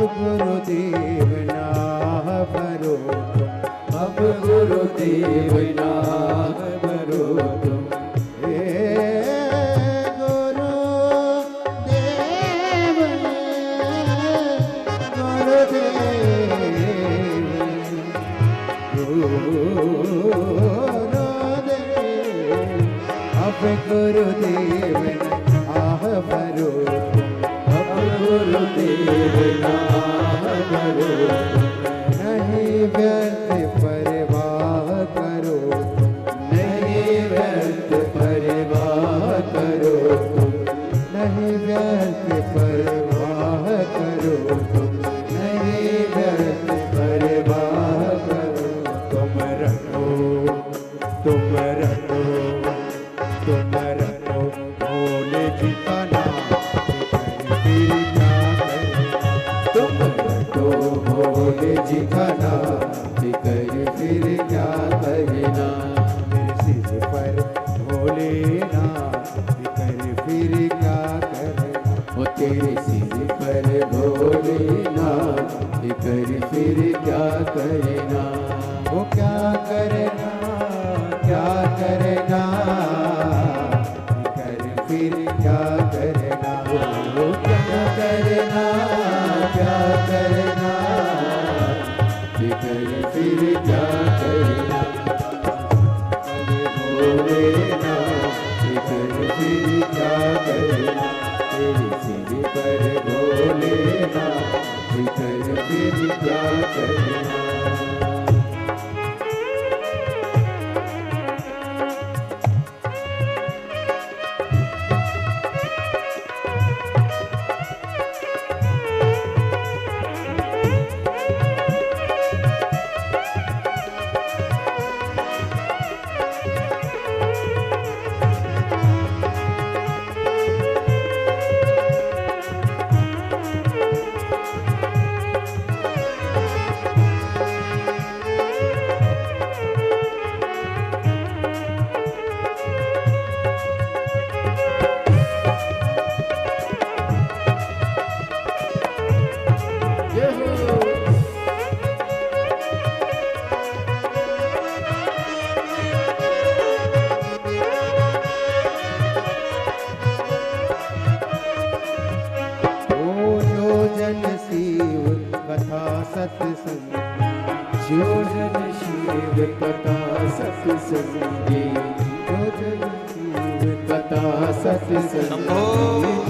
गुरुदेव ना भरो तुम, अब गुरुदेव ना भरो तुम। हे गुरुदेव, गुरुदेव, अब गुरुदेव आह भरो तुम, अब गुरुदेव ना भरो तुम। नहीं व्यर्थ परवाह करो तुम, नहीं व्यर्थ परवाह करो तुम, नहीं व्यर्थ परवाह करो तुम, नहीं व्यर्थ परवाह करो। तुम रखो, तुम रखो, तुम रखो भोले जी का नाम, फिर क्या करें। तुम रखो भोले जी का नाम, फिर क्या करना। मेरे सिर पर भोलेनाथ, फिर क्या करना। वो तेरे सिर पर भोलेनाथ, फिर क्या करना। वो क्या करना, क्या करना, फिर क्या करना। वो क्या करना, क्या करना, फिर क्या करना। भोलेनाथ, फिर क्या करना। तेरे सिर पर भोलेनाथ, फिर क्या करना। सत्संग, जो जन शिव कथा सत्संगी, जो जन शिव कथा सत्संगी,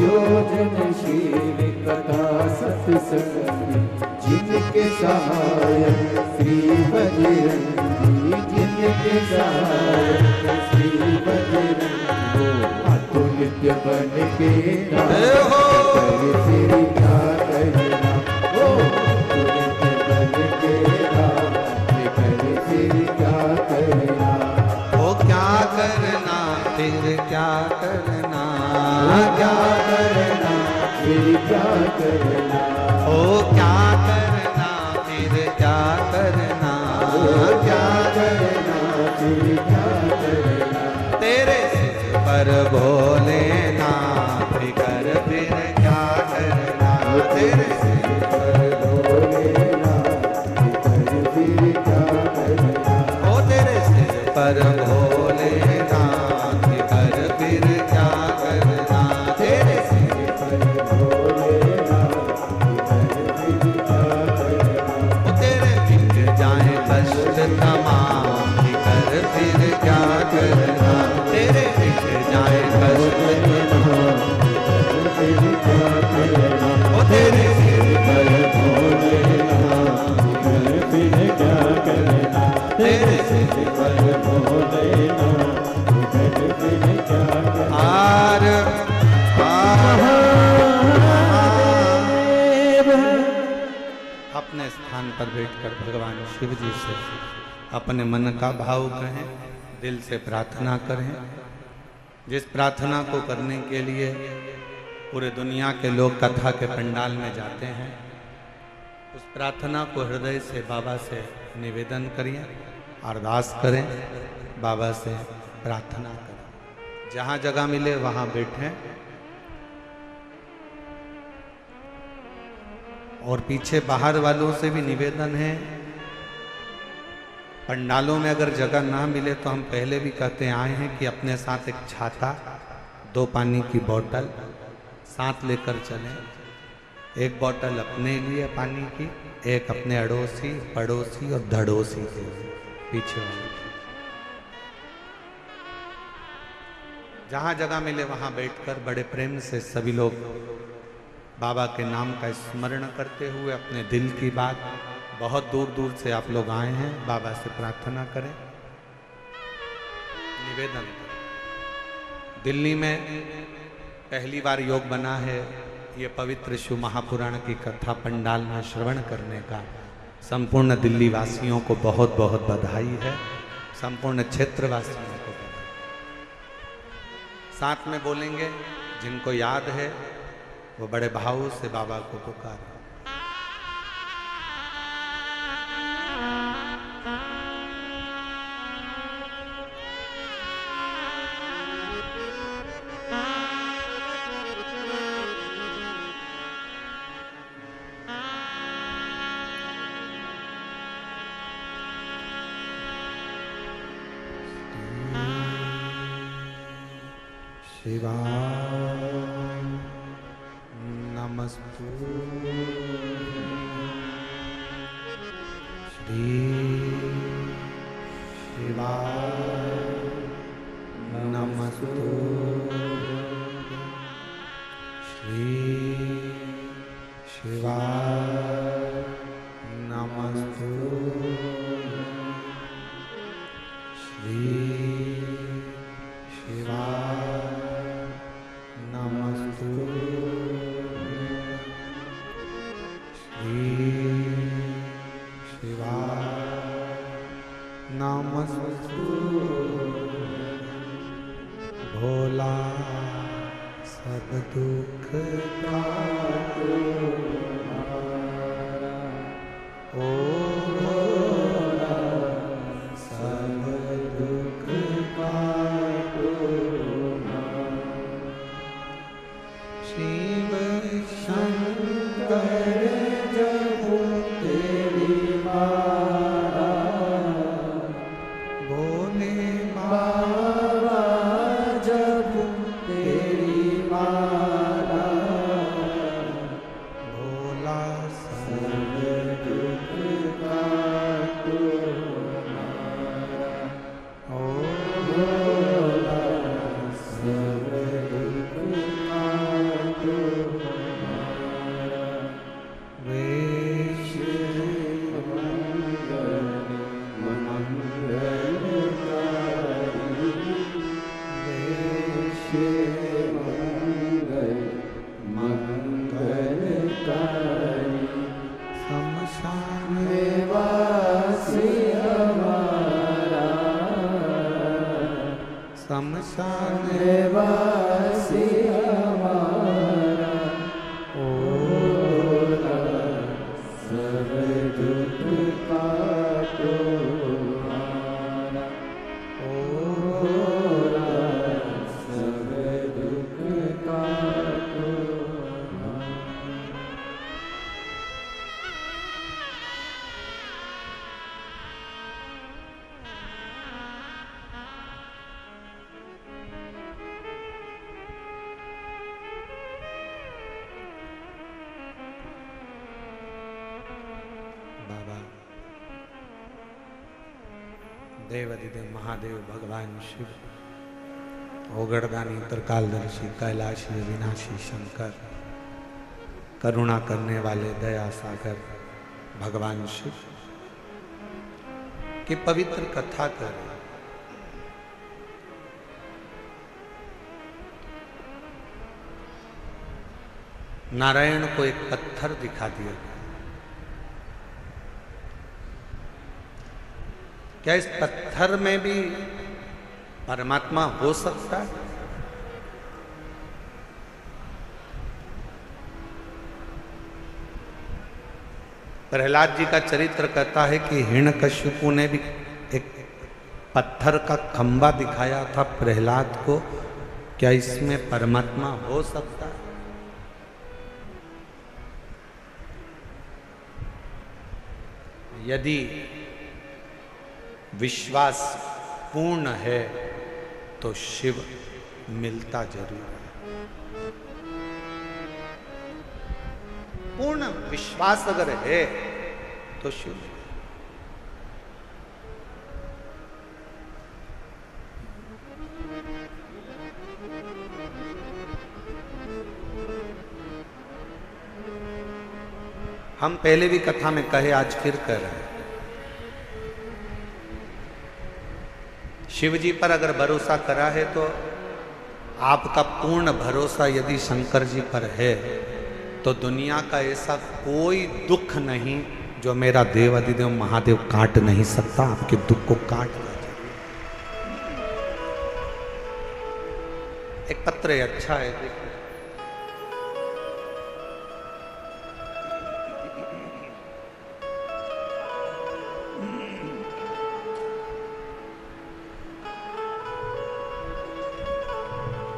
जो जन शिव कथा सत्संगी। जिनके सहायक श्री बजरंगी, जिनके सहायक श्री बजरंगी। अतुल्य बन के नाम, फिर क्या करना। फिर क्या करना, ओ क्या करना, फिर क्या करना, क्या करना, फिर क्या करना। ओ क्या करना, फिर क्या करना, क्या करना, फिर क्या करना। तेरे सिर पर भोलेनाथ, फिकर फिर क्या करना। तेरे सिर पर भोलेनाथ, फिर क्या करना। ओ तेरे सिर पर भोलेनाथ, फिकर फिर क्या करना। तेरे सिर पर भोलेनाथ, फिर क्या करना। ओ तेरे मिट जाए कष्ट तमाम, फिकर फिर क्या करना। तेरे मिट जाए कष्ट तमाम, फिर क्या करना। ओ तेरे सिर पर भोलेनाथ, फिर क्या करना। तेरे सिर पर भोलेनाथ, फिर क्या करना। आर अपने स्थान पर बैठकर भगवान शिव जी से अपने मन का भाव कहें, दिल से प्रार्थना करें। जिस प्रार्थना को करने के लिए पूरे दुनिया के लोग कथा के पंडाल में जाते हैं, उस प्रार्थना को हृदय से बाबा से निवेदन करिए, अरदास करें, बाबा से प्रार्थना करें। जहाँ जगह मिले वहाँ बैठें। और पीछे बाहर वालों से भी निवेदन है, पंडालों में अगर जगह ना मिले तो हम पहले भी कहते आए हैं कि अपने साथ एक छाता, 2 पानी की बोतल साथ लेकर चलें। एक बोतल अपने लिए पानी की, एक अपने अड़ोसी, पड़ोसी और धड़ोसी के लिए, पीछे वाले। जहाँ जगह मिले वहाँ बैठकर बड़े प्रेम से सभी लोग बाबा के नाम का स्मरण करते हुए अपने दिल की बात, बहुत दूर दूर से आप लोग आए हैं, बाबा से प्रार्थना करें, निवेदन करें। दिल्ली में पहली बार योग बना है, ये पवित्र शिव महापुराण की कथा पंडाल में श्रवण करने का संपूर्ण दिल्ली वासियों को बहुत बहुत बधाई है, संपूर्ण क्षेत्र वासियों को बधाई। साथ में बोलेंगे, जिनको याद है वो बड़े भाव से बाबा को पुकारें। शिवाय नमस्तु श्री शिवाय नमस्तु श्री शिवाय नमस्तु श्री शिवाय नमस्तु श्री शिवाय नमस्तु। भोला सब दुख काटो हमारा, ओ भोला सब दुख काटो हमारा। शिव शंकर जब तेरी मारा, भोले बाबा जब तेरी मारा, भोला सब दुख काटो हमारा, ओ भोला सब दुख काटो हमारा। वेश शमशान वासी हमारा, शमशान वासी हमारा, ओ सब दुख काटो हमारा, ओ सब दुख काटो हमारा। बाबा देवाधिदेव महादेव भगवान शिव, ओगड़दानी त्रिकालदर्शी कैलाशी विनाशी शंकर, करुणा करने वाले दया सागर भगवान शिव की पवित्र कथा कर नारायण को एक पत्थर दिखा दिया। क्या इस पत्थर में भी परमात्मा हो सकता है? प्रहलाद जी का चरित्र कहता है कि हिरण्यकश्यपु ने भी एक पत्थर का खंबा दिखाया था प्रहलाद को, क्या इसमें परमात्मा हो सकता है? यदि विश्वास पूर्ण है तो शिव मिलता जरूर है। पूर्ण विश्वास अगर है तो शिव। हम पहले भी कथा में कहे, आज फिर कह रहे हैं, शिव जी पर अगर भरोसा करा है तो आपका पूर्ण भरोसा यदि शंकर जी पर है तो दुनिया का ऐसा कोई दुख नहीं जो मेरा देव अधिदेव महादेव काट नहीं सकता। आपके दुख को काट देगा। एक पत्र है, अच्छा है, देखो।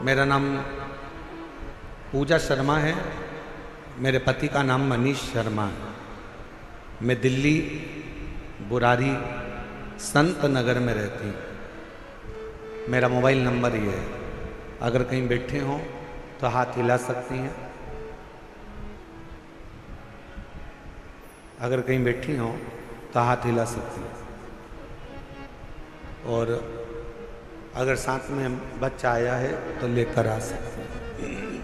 मेरा नाम पूजा शर्मा है, मेरे पति का नाम मनीष शर्मा है। मैं दिल्ली बुरारी संत नगर में रहती हूँ। मेरा मोबाइल नंबर ये है, अगर कहीं बैठे हों तो हाथ हिला सकती हैं। अगर कहीं बैठी हों तो हाथ हिला सकती हैं। और अगर साथ में बच्चा आया है तो लेकर आ सकते हैं।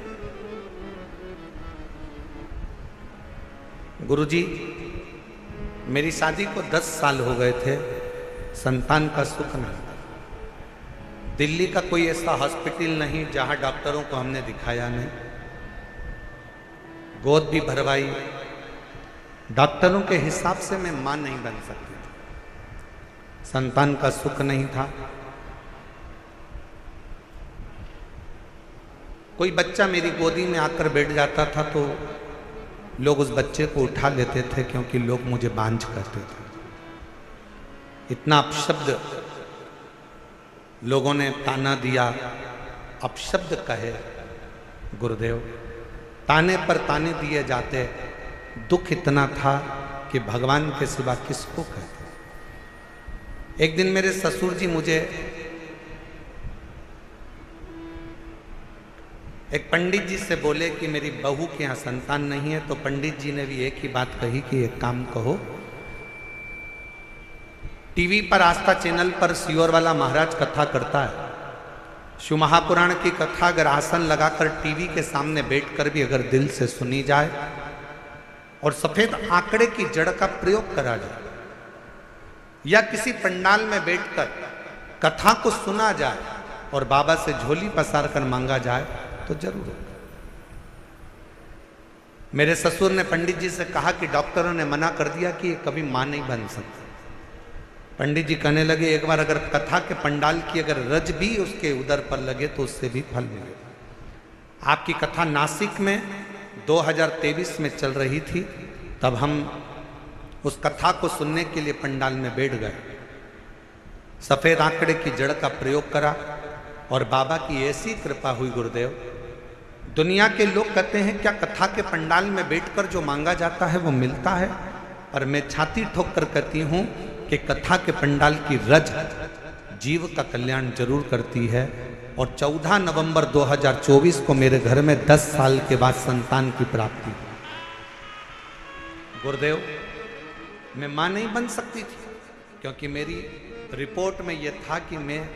गुरुजी, मेरी शादी को 10 साल हो गए थे, संतान का सुख नहीं। दिल्ली का कोई ऐसा हॉस्पिटल नहीं जहां डॉक्टरों को हमने दिखाया नहीं, गोद भी भरवाई। डॉक्टरों के हिसाब से मैं मां नहीं बन सकती थी, संतान का सुख नहीं था। कोई बच्चा मेरी गोदी में आकर बैठ जाता था तो लोग उस बच्चे को उठा लेते थे, क्योंकि लोग मुझे बांझ कहते थे। इतना अपशब्द लोगों ने ताना दिया, अपशब्द कहे गुरुदेव, ताने पर ताने दिए जाते। दुख इतना था कि भगवान के सिवा किसको कहते। एक दिन मेरे ससुर जी मुझे, एक पंडित जी से बोले कि मेरी बहू के यहाँ संतान नहीं है, तो पंडित जी ने भी एक ही बात कही कि एक काम कहो, टीवी पर आस्था चैनल पर सियोर वाला महाराज कथा करता है, शिव महापुराण की कथा अगर आसन लगाकर टीवी के सामने बैठकर भी अगर दिल से सुनी जाए और सफेद आंकड़े की जड़ का प्रयोग करा जाए, या किसी पंडाल में बैठकर कथा को सुना जाए और बाबा से झोली पसार कर मांगा जाए तो जरूर होगा। मेरे ससुर ने पंडित जी से कहा कि डॉक्टरों ने मना कर दिया कि ये कभी मां नहीं बन सकती। पंडित जी कहने लगे, एक बार अगर कथा के पंडाल की अगर रज भी उसके उदर पर लगे तो उससे भी फल मिलेगा। आपकी कथा नासिक में 2023 में चल रही थी, तब हम उस कथा को सुनने के लिए पंडाल में बैठ गए। सफेद आंकड़े की जड़ का प्रयोग करा और बाबा की ऐसी कृपा हुई गुरुदेव। दुनिया के लोग कहते हैं क्या कथा के पंडाल में बैठकर जो मांगा जाता है वो मिलता है, पर मैं छाती ठोक कर कहती हूं कि कथा के पंडाल की रज जीव का कल्याण जरूर करती है। और 14 नवंबर 2024 को मेरे घर में 10 साल के बाद संतान की प्राप्ति। गुरुदेव, मैं मां नहीं बन सकती थी, क्योंकि मेरी रिपोर्ट में यह था कि मैं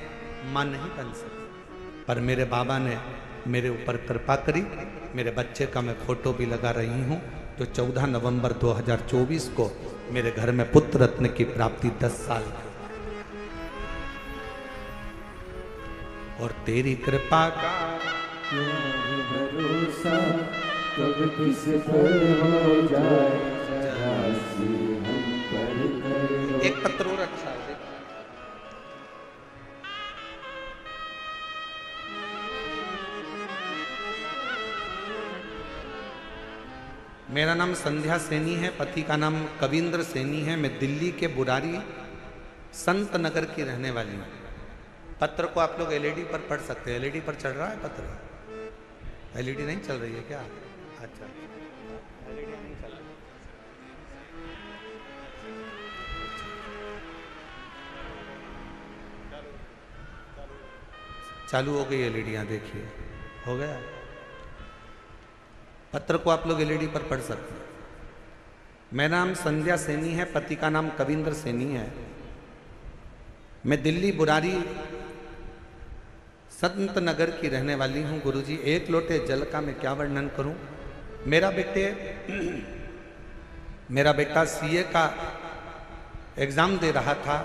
मां नहीं बन सकती, पर मेरे बाबा ने मेरे ऊपर कृपा करी। मेरे बच्चे का मैं फोटो भी लगा रही हूं, जो 14 नवंबर 2024 को मेरे घर में पुत्र रत्न की प्राप्ति 10 साल की। और तेरी कृपा का भरोसा कब किस पर हो जाए, जरा सी हम पर करो। एक पत्र और अच्छा है, मेरा नाम संध्या सैनी है, पति का नाम कविंद्र सैनी है। मैं दिल्ली के बुरारी संत नगर की रहने वाली हूँ। पत्र को आप लोग एलईडी पर पढ़ सकते हैं। एलईडी पर चल रहा है पत्र? एलईडी नहीं चल रही है क्या? अच्छा, एलईडी नहीं चल रही। चालू हो गई एलईडियाँ, देखिए हो गया। पत्र को आप लोग एलईडी पर पढ़ सकते हैं। मेरा नाम संध्या सैनी है, पति का नाम कविंद्र सैनी है। मैं दिल्ली बुरारी संत नगर की रहने वाली हूँ। गुरुजी, एक लोटे जल का मैं क्या वर्णन करूँ। मेरा बेटा सीए का एग्ज़ाम दे रहा था,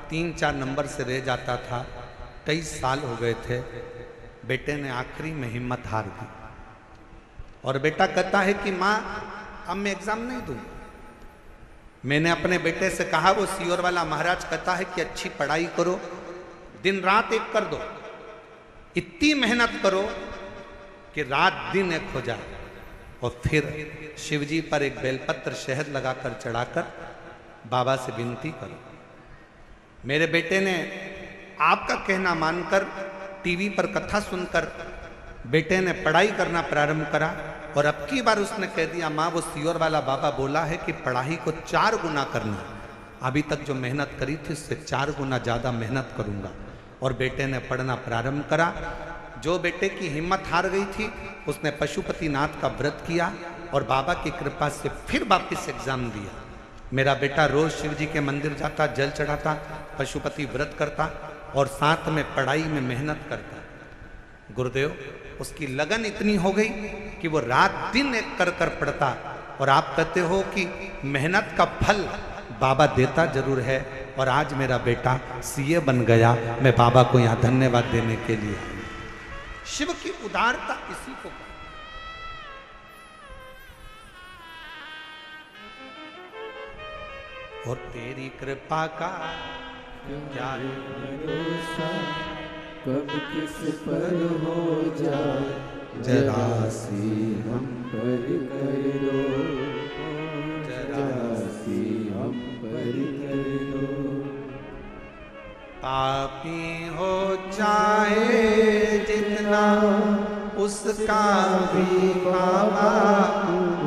3-4 नंबर से रह जाता था। कई साल हो गए थे। बेटे ने आखिरी में हिम्मत हार दी और बेटा कहता है कि माँ अब मैं एग्ज़ाम नहीं दूँ। मैंने अपने बेटे से कहा, वो सीओर वाला महाराज कहता है कि अच्छी पढ़ाई करो, दिन रात एक कर दो, इतनी मेहनत करो कि रात दिन एक हो जाए, और फिर शिवजी पर एक बेलपत्र शहद लगाकर चढ़ाकर बाबा से विनती करो। मेरे बेटे ने आपका कहना मानकर टीवी पर कथा सुनकर बेटे ने पढ़ाई करना प्रारंभ करा, और अब की बार उसने कह दिया, माँ वो सीओर वाला बाबा बोला है कि पढ़ाई को 4 गुना करना। अभी तक जो मेहनत करी थी उससे 4 गुना ज़्यादा मेहनत करूँगा। और बेटे ने पढ़ना प्रारंभ करा। जो बेटे की हिम्मत हार गई थी उसने पशुपतिनाथ का व्रत किया और बाबा की कृपा से फिर वापस एग्जाम दिया। मेरा बेटा रोज शिव जी के मंदिर जाता, जल चढ़ाता, पशुपति व्रत करता और साथ में पढ़ाई में मेहनत करता। गुरुदेव, उसकी लगन इतनी हो गई कि वो रात दिन एक कर कर पढ़ता। और आप कहते हो कि मेहनत का फल बाबा देता जरूर है, और आज मेरा बेटा सीए बन गया। मैं बाबा को यहाँ धन्यवाद देने के लिए। शिव की उदारता इसी को कहते। और तेरी कृपा का क्या भरोसा, कब किस पर हो जाए जरा सी हम पर कर दो, जरा सी हम पर कर दो। पापी हो चाहे जितना उसका भी बाबा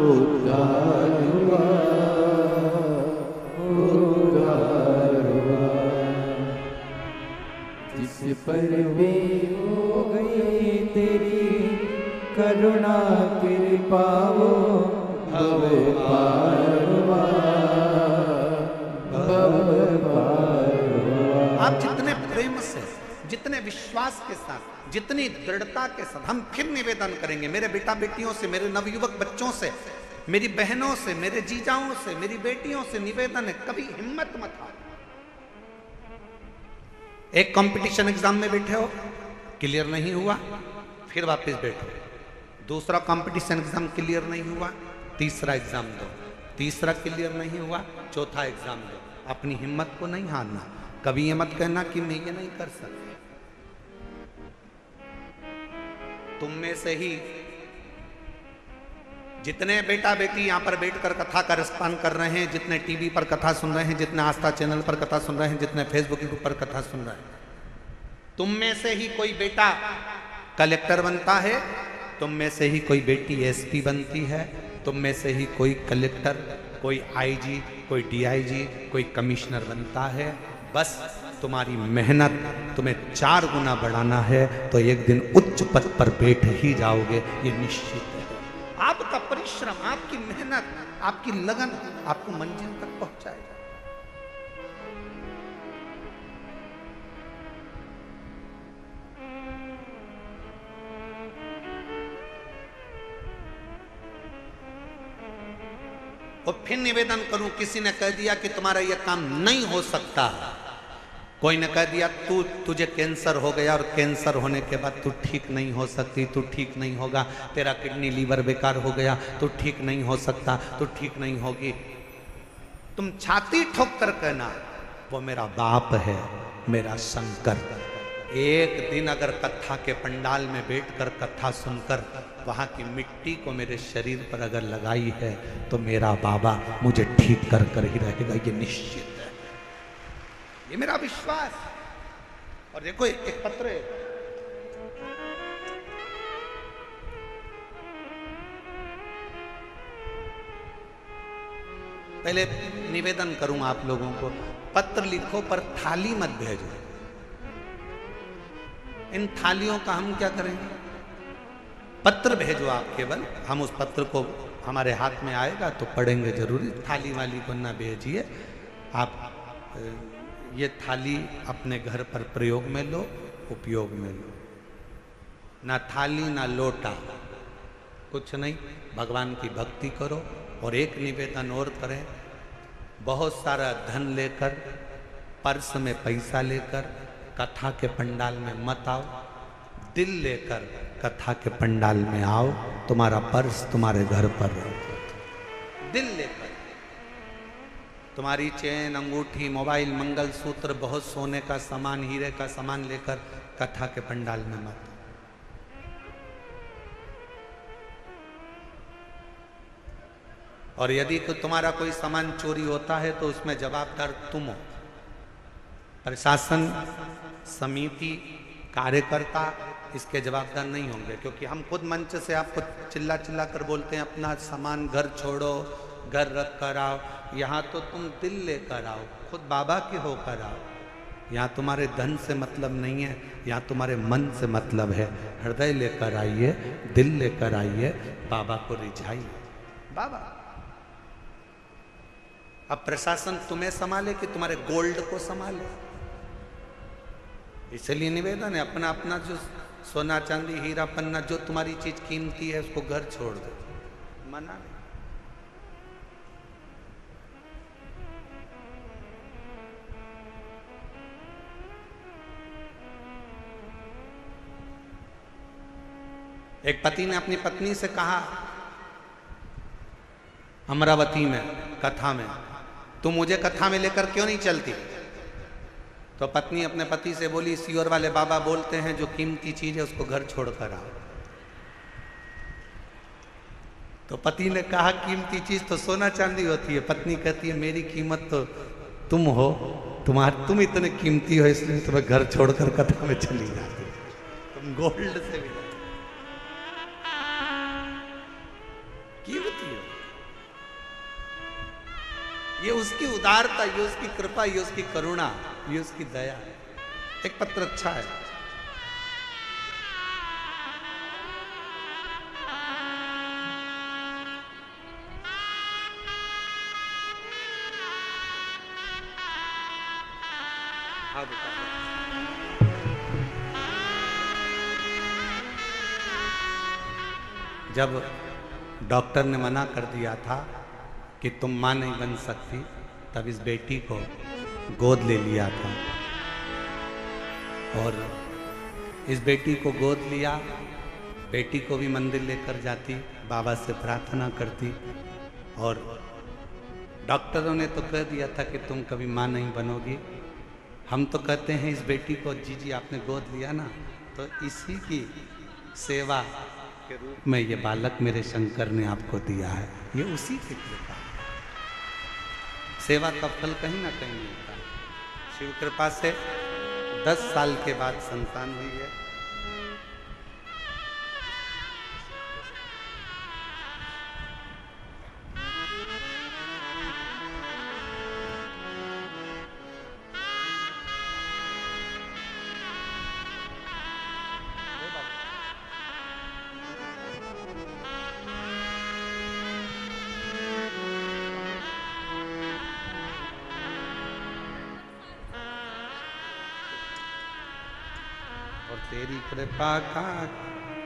उद्धार हुआ, उद्धार हुआ। जिस पर भी हो गई तेरी करुणा कृपा, वो भव पार हुआ, भव पार हुआ। आप जितने प्रेम से, जितने विश्वास के साथ, जितनी दृढ़ता के साथ, हम फिर निवेदन करेंगे मेरे बेटा बेटियों से, मेरे नवयुवक बच्चों से, मेरी बहनों से, मेरे जीजाओं से, मेरी बेटियों से निवेदन है, कभी हिम्मत मत हारो। एक कंपटीशन एग्जाम में बैठे हो, क्लियर नहीं हुआ, फिर वापस बैठो। दूसरा कंपटीशन एग्जाम क्लियर नहीं हुआ, तीसरा एग्जाम दो। तीसरा क्लियर नहीं हुआ, चौथा एग्जाम दो। अपनी हिम्मत को नहीं हारना। कभी ये मत कहना कि मैं ये नहीं कर सकता। तुम में से ही जितने बेटा बेटी यहाँ पर बैठकर कथा का रसपान कर रहे हैं, जितने टीवी पर कथा सुन रहे हैं, जितने आस्था चैनल पर कथा सुन रहे हैं, जितने फेसबुक पर कथा सुन रहे हैं, तुम में से ही कोई बेटा कलेक्टर बनता है, तुम में से ही कोई बेटी एसपी बनती है, तुम में से ही कोई कलेक्टर, कोई आईजी, कोई डीआईजी, कोई कमिश्नर बनता है। बस तुम्हारी मेहनत तुम्हें 4 गुना बढ़ाना है तो एक दिन उच्च पद पर बैठ ही जाओगे, ये निश्चित है। आपका परिश्रम, आपकी मेहनत, आपकी लगन आपको मंजिल तक पहुंचाएगा। और फिर निवेदन करूं, किसी ने कह दिया कि तुम्हारा यह काम नहीं हो सकता, कोई ने कह दिया तुझे कैंसर हो गया और कैंसर होने के बाद तू ठीक नहीं हो सकती, तू ठीक नहीं होगा, तेरा किडनी लीवर बेकार हो गया, तू ठीक नहीं हो सकता, तू ठीक नहीं होगी, तुम छाती ठोक कर कहना वो मेरा बाप है, मेरा शंकर। एक दिन अगर कथा के पंडाल में बैठकर कथा सुनकर वहां की मिट्टी को मेरे शरीर पर अगर लगाई है तो मेरा बाबा मुझे ठीक कर कर ही रहेगा, ये निश्चित है, ये मेरा विश्वास। और देखो एक पत्र है, पहले निवेदन करूं आप लोगों को, पत्र लिखो पर थाली मत भेजो। इन थालियों का हम क्या करेंगे? पत्र भेजो आप केवल, हम उस पत्र को हमारे हाथ में आएगा तो पढ़ेंगे जरूरी। थाली वाली को ना भेजिए आप, ये थाली अपने घर पर प्रयोग में लो, उपयोग में लो। ना थाली ना लोटा, कुछ नहीं, भगवान की भक्ति करो। और एक निवेदन और करें, बहुत सारा धन लेकर, पर्स में पैसा लेकर कथा के पंडाल में मत आओ। दिल लेकर कथा के पंडाल में आओ, तुम्हारा पर्स तुम्हारे घर पर रहो। दिल लेकर, तुम्हारी चेन, अंगूठी, मोबाइल, मंगलसूत्र, बहुत सोने का सामान, हीरे का सामान लेकर कथा के पंडाल में मत आओ। और यदि तुम्हारा कोई सामान चोरी होता है तो उसमें जवाबदार तुम हो। प्रशासन, समिति, कार्यकर्ता इसके जवाबदार नहीं होंगे, क्योंकि हम खुद मंच से आपको चिल्ला चिल्ला कर बोलते हैं अपना सामान घर छोड़ो, घर रख कर आओ। यहाँ तो तुम दिल लेकर आओ, खुद बाबा के होकर आओ। यहाँ तुम्हारे धन से मतलब नहीं है, यहाँ तुम्हारे मन से मतलब है। हृदय लेकर आइए, दिल लेकर आइए, बाबा को रिझाइए। बाबा, अब प्रशासन तुम्हें संभाले कि तुम्हारे गोल्ड को संभाले? इसलिए निवेदन है, अपना अपना जो सोना चांदी हीरा पन्ना, जो तुम्हारी चीज कीमती है, उसको घर छोड़ दो। मना नहीं। एक पति ने अपनी पत्नी से कहा अमरावती में कथा में, तुम मुझे कथा में लेकर क्यों नहीं चलती? तो पत्नी अपने पति से बोली, सियोर वाले बाबा बोलते हैं जो कीमती चीज है उसको घर छोड़कर आओ। तो पति ने कहा कीमती चीज तो सोना चांदी होती है। पत्नी कहती है मेरी कीमत तो तुम हो, तुम इतने कीमती हो इसलिए तुम्हें घर छोड़कर कथा में चली जाती, तुम गोल्ड से भी कीमती हो। ये उसकी उदारता, ये उसकी कृपा, ये उसकी करुणा, ये उसकी दया है। एक पत्र अच्छा है। हाँ बेटा, जब डॉक्टर ने मना कर दिया था कि तुम मां नहीं बन सकती, तब इस बेटी को गोद ले लिया था। और इस बेटी को गोद लिया, बेटी को भी मंदिर लेकर जाती, बाबा से प्रार्थना करती। और डॉक्टरों ने तो कह दिया था कि तुम कभी मां नहीं बनोगी। हम तो कहते हैं इस बेटी को, जी आपने गोद लिया ना, तो इसी की सेवा के रूप में ये बालक मेरे शंकर ने आपको दिया है। ये उसी की कृपा, सेवा का फल कहीं ना कहीं मिलता है। शिव कृपा से 10 साल के बाद संतान हुई है। तेरी कृपा का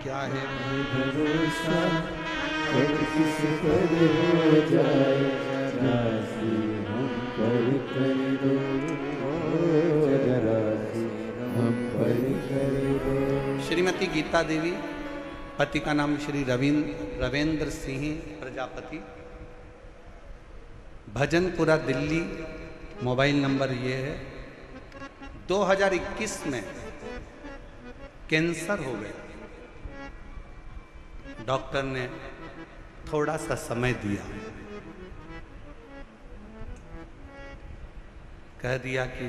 क्या है भरोसा, कब किस पर हो जाए, जरा सी हम पर कर दो, जरा सी हम पर कर दो। श्रीमती गीता देवी, पति का नाम श्री रविंद्र सिंह प्रजापति, भजनपुरा दिल्ली। मोबाइल नंबर ये है। 2021 में कैंसर हो गया। डॉक्टर ने थोड़ा सा समय दिया, कह दिया कि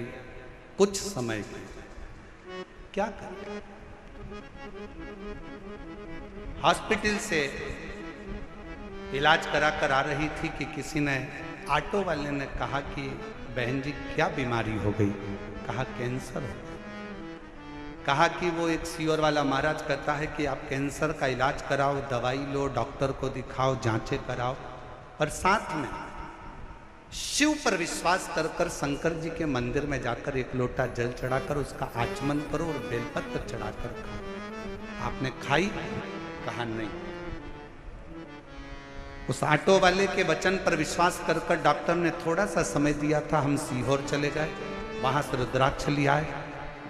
कुछ समय के क्या करें। हॉस्पिटल से इलाज करा कर आ रही थी कि किसी ने, ऑटो वाले ने कहा कि बहन जी क्या बीमारी हो गई? कहा कैंसर हो। कहा कि वो एक सीओर वाला महाराज कहता है कि आप कैंसर का इलाज कराओ, दवाई लो, डॉक्टर को दिखाओ, जांचें कराओ, और साथ में शिव पर विश्वास कर कर शंकर जी के मंदिर में जाकर एक लोटा जल चढ़ाकर उसका आचमन करो और बेलपत्र चढ़ाकर खाओ। आपने खाई? कहा नहीं। उस ऑटो वाले के वचन पर विश्वास कर कर डॉक्टर ने थोड़ा सा समय दिया था, हम सीहोर चले गए, वहां से रुद्राक्ष लिया है,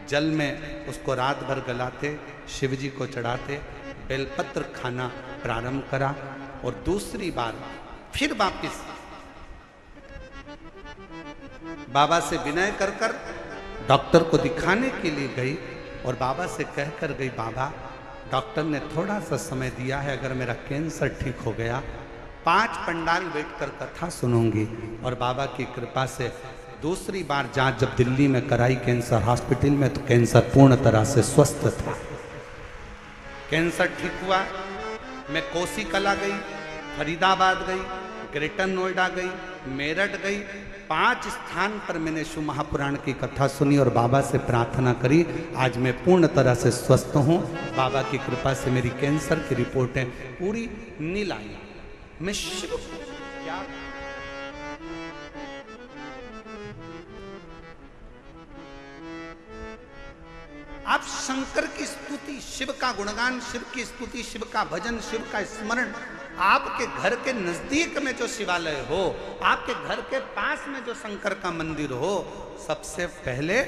जल में उसको रात भर गलाते, शिव जी को चढ़ाते, बेलपत्र खाना प्रारंभ करा, और दूसरी बार फिर वापिस बाबा से विनय कर कर डॉक्टर को दिखाने के लिए गई, और बाबा से कहकर गई, बाबा डॉक्टर ने थोड़ा सा समय दिया है, अगर मेरा कैंसर ठीक हो गया 5 पंडाल बैठकर कथा सुनूंगी। और बाबा की कृपा से दूसरी बार जांच जब दिल्ली में कराई कैंसर हॉस्पिटल में, तो कैंसर पूर्ण तरह से स्वस्थ था। कैंसर ठीक हुआ। मैं कोसी कला गई, फरीदाबाद गई, ग्रेटर नोएडा गई, मेरठ गई, 5 स्थान पर मैंने शिव महापुराण की कथा सुनी और बाबा से प्रार्थना करी। आज मैं पूर्ण तरह से स्वस्थ हूँ। बाबा की कृपा से मेरी कैंसर की रिपोर्टें पूरी नील आई। मैं शिव क्या आप शंकर की स्तुति, शिव का गुणगान, शिव की स्तुति, शिव का भजन, शिव का स्मरण, आपके घर के नजदीक में जो शिवालय हो, आपके घर के पास में जो शंकर का मंदिर हो, सबसे पहले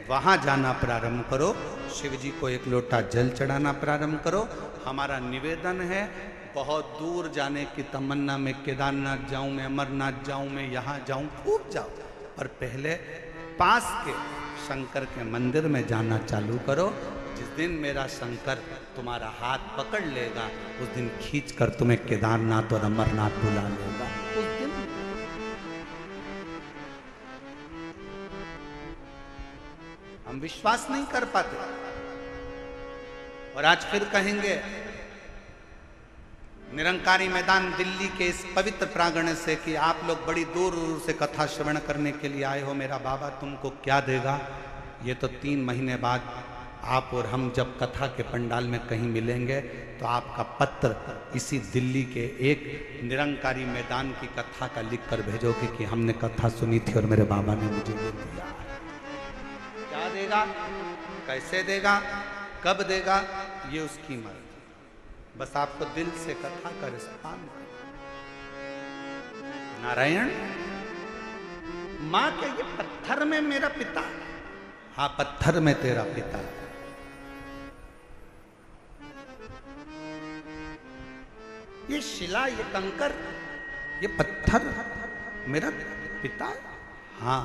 वहां जाना प्रारंभ करो, शिव जी को एक लोटा जल चढ़ाना प्रारंभ करो। हमारा निवेदन है, बहुत दूर जाने की तमन्ना में, केदारनाथ जाऊं मैं, अमरनाथ जाऊं मैं, यहाँ जाऊं, खूब जाओ, पर पहले पास के शंकर के मंदिर में जाना चालू करो। जिस दिन मेरा शंकर तुम्हारा हाथ पकड़ लेगा, उस दिन खींच कर तुम्हें केदारनाथ और अमरनाथ बुला लेगा। उस दिन हम विश्वास नहीं कर पाते, और आज फिर कहेंगे निरंकारी मैदान दिल्ली के इस पवित्र प्रांगण से कि आप लोग बड़ी दूर दूर से कथा श्रवण करने के लिए आए हो, मेरा बाबा तुमको क्या देगा? ये तो 3 महीने बाद आप और हम जब कथा के पंडाल में कहीं मिलेंगे, तो आपका पत्र इसी दिल्ली के एक निरंकारी मैदान की कथा का लिख कर भेजोगे कि हमने कथा सुनी थी और मेरे बाबा ने मुझे ये दिया। क्या देगा, कैसे देगा, कब देगा, ये उसकी मर्जी। बस आपको दिल से कथा का रिस्पॉन्स। नारायण मां के ये पत्थर में मेरा पिता, हाँ पत्थर में तेरा पिता, ये शिला, ये कंकर, ये पत्थर मेरा पिता, हाँ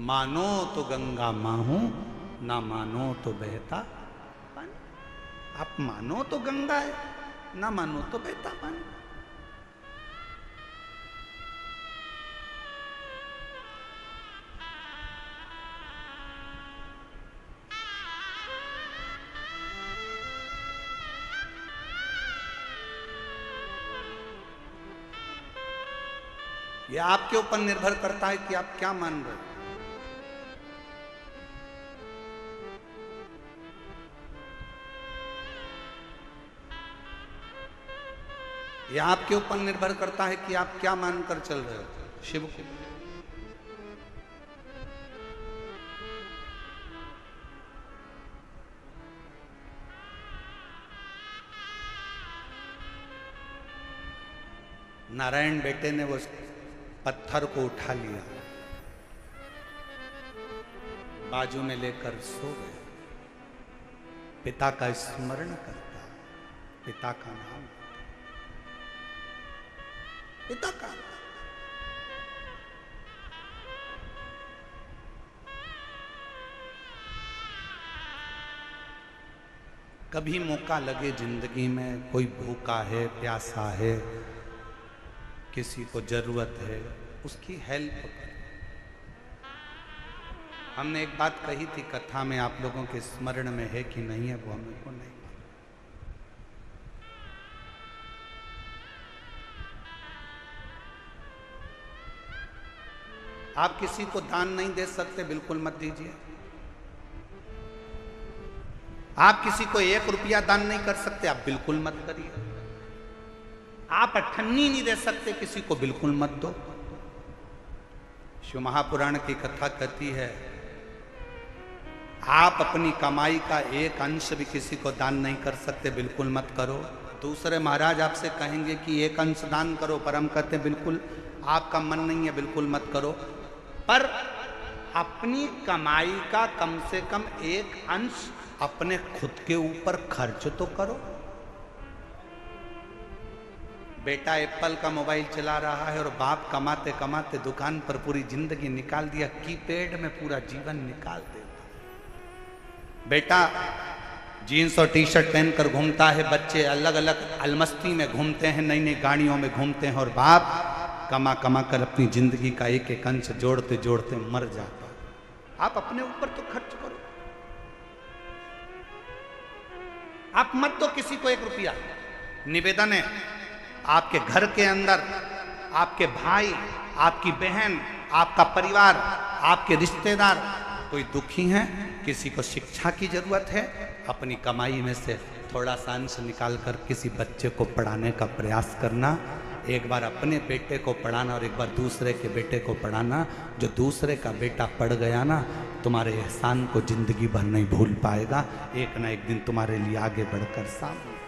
मानो तो गंगा मां हूं, ना मानो तो बहता। आप मानो तो गंगा है, ना मानो तो बहता पानी। ये आपके ऊपर निर्भर करता है कि आप क्या मान रहे हो। यह आपके ऊपर निर्भर करता है कि आप क्या मानकर चल रहे हो शिव को। नारायण बेटे ने वो पत्थर को उठा लिया, बाजू में लेकर सो गए। पिता का स्मरण करता, पिता का नाम, पिता का। कभी मौका लगे जिंदगी में, कोई भूखा है, प्यासा है, किसी को जरूरत है, उसकी हेल्प करें। हमने एक बात कही थी कथा में, आप लोगों के स्मरण में है कि नहीं है वो हमें को नहीं। आप किसी को दान नहीं दे सकते, बिल्कुल मत दीजिए। आप किसी को 1 रुपया दान नहीं कर सकते, आप बिल्कुल मत करिए। आप अठन्नी नहीं दे सकते किसी को, बिल्कुल मत दो। शिव महापुराण की कथा कहती है आप अपनी कमाई का 1 अंश भी किसी को दान नहीं कर सकते, बिल्कुल मत करो। दूसरे महाराज आपसे कहेंगे कि 1 अंश दान करो, पर हम कहते हैं बिल्कुल आपका मन नहीं है, बिल्कुल मत करो। पर अपनी कमाई का कम से कम 1 अंश अपने खुद के ऊपर खर्च तो करो। बेटा एप्पल का मोबाइल चला रहा है और बाप कमाते कमाते दुकान पर पूरी जिंदगी निकाल दिया, कीपैड में पूरा जीवन निकाल देता। बेटा जीन्स और टी शर्ट पहनकर घूमता है, बच्चे अलग अलग अलमस्ती में घूमते हैं, नई नई गाड़ियों में घूमते हैं, और बाप कमा कमा कर अपनी जिंदगी का 1 अंश जोड़ते जोड़ते मर जाता। आप अपने ऊपर तो खर्च करो, आप मत दो किसी को 1 रुपया। निवेदन है आपके घर के अंदर आपके भाई, आपकी बहन, आपका परिवार, आपके रिश्तेदार कोई दुखी हैं, किसी को शिक्षा की जरूरत है, अपनी कमाई में से थोड़ा सा अंश निकाल कर किसी बच्चे को पढ़ाने का प्रयास करना। एक बार अपने बेटे को पढ़ाना और एक बार दूसरे के बेटे को पढ़ाना। जो दूसरे का बेटा पढ़ गया ना, तुम्हारे एहसान को जिंदगी भर नहीं भूल पाएगा, एक ना एक दिन तुम्हारे लिए आगे बढ़कर सामने।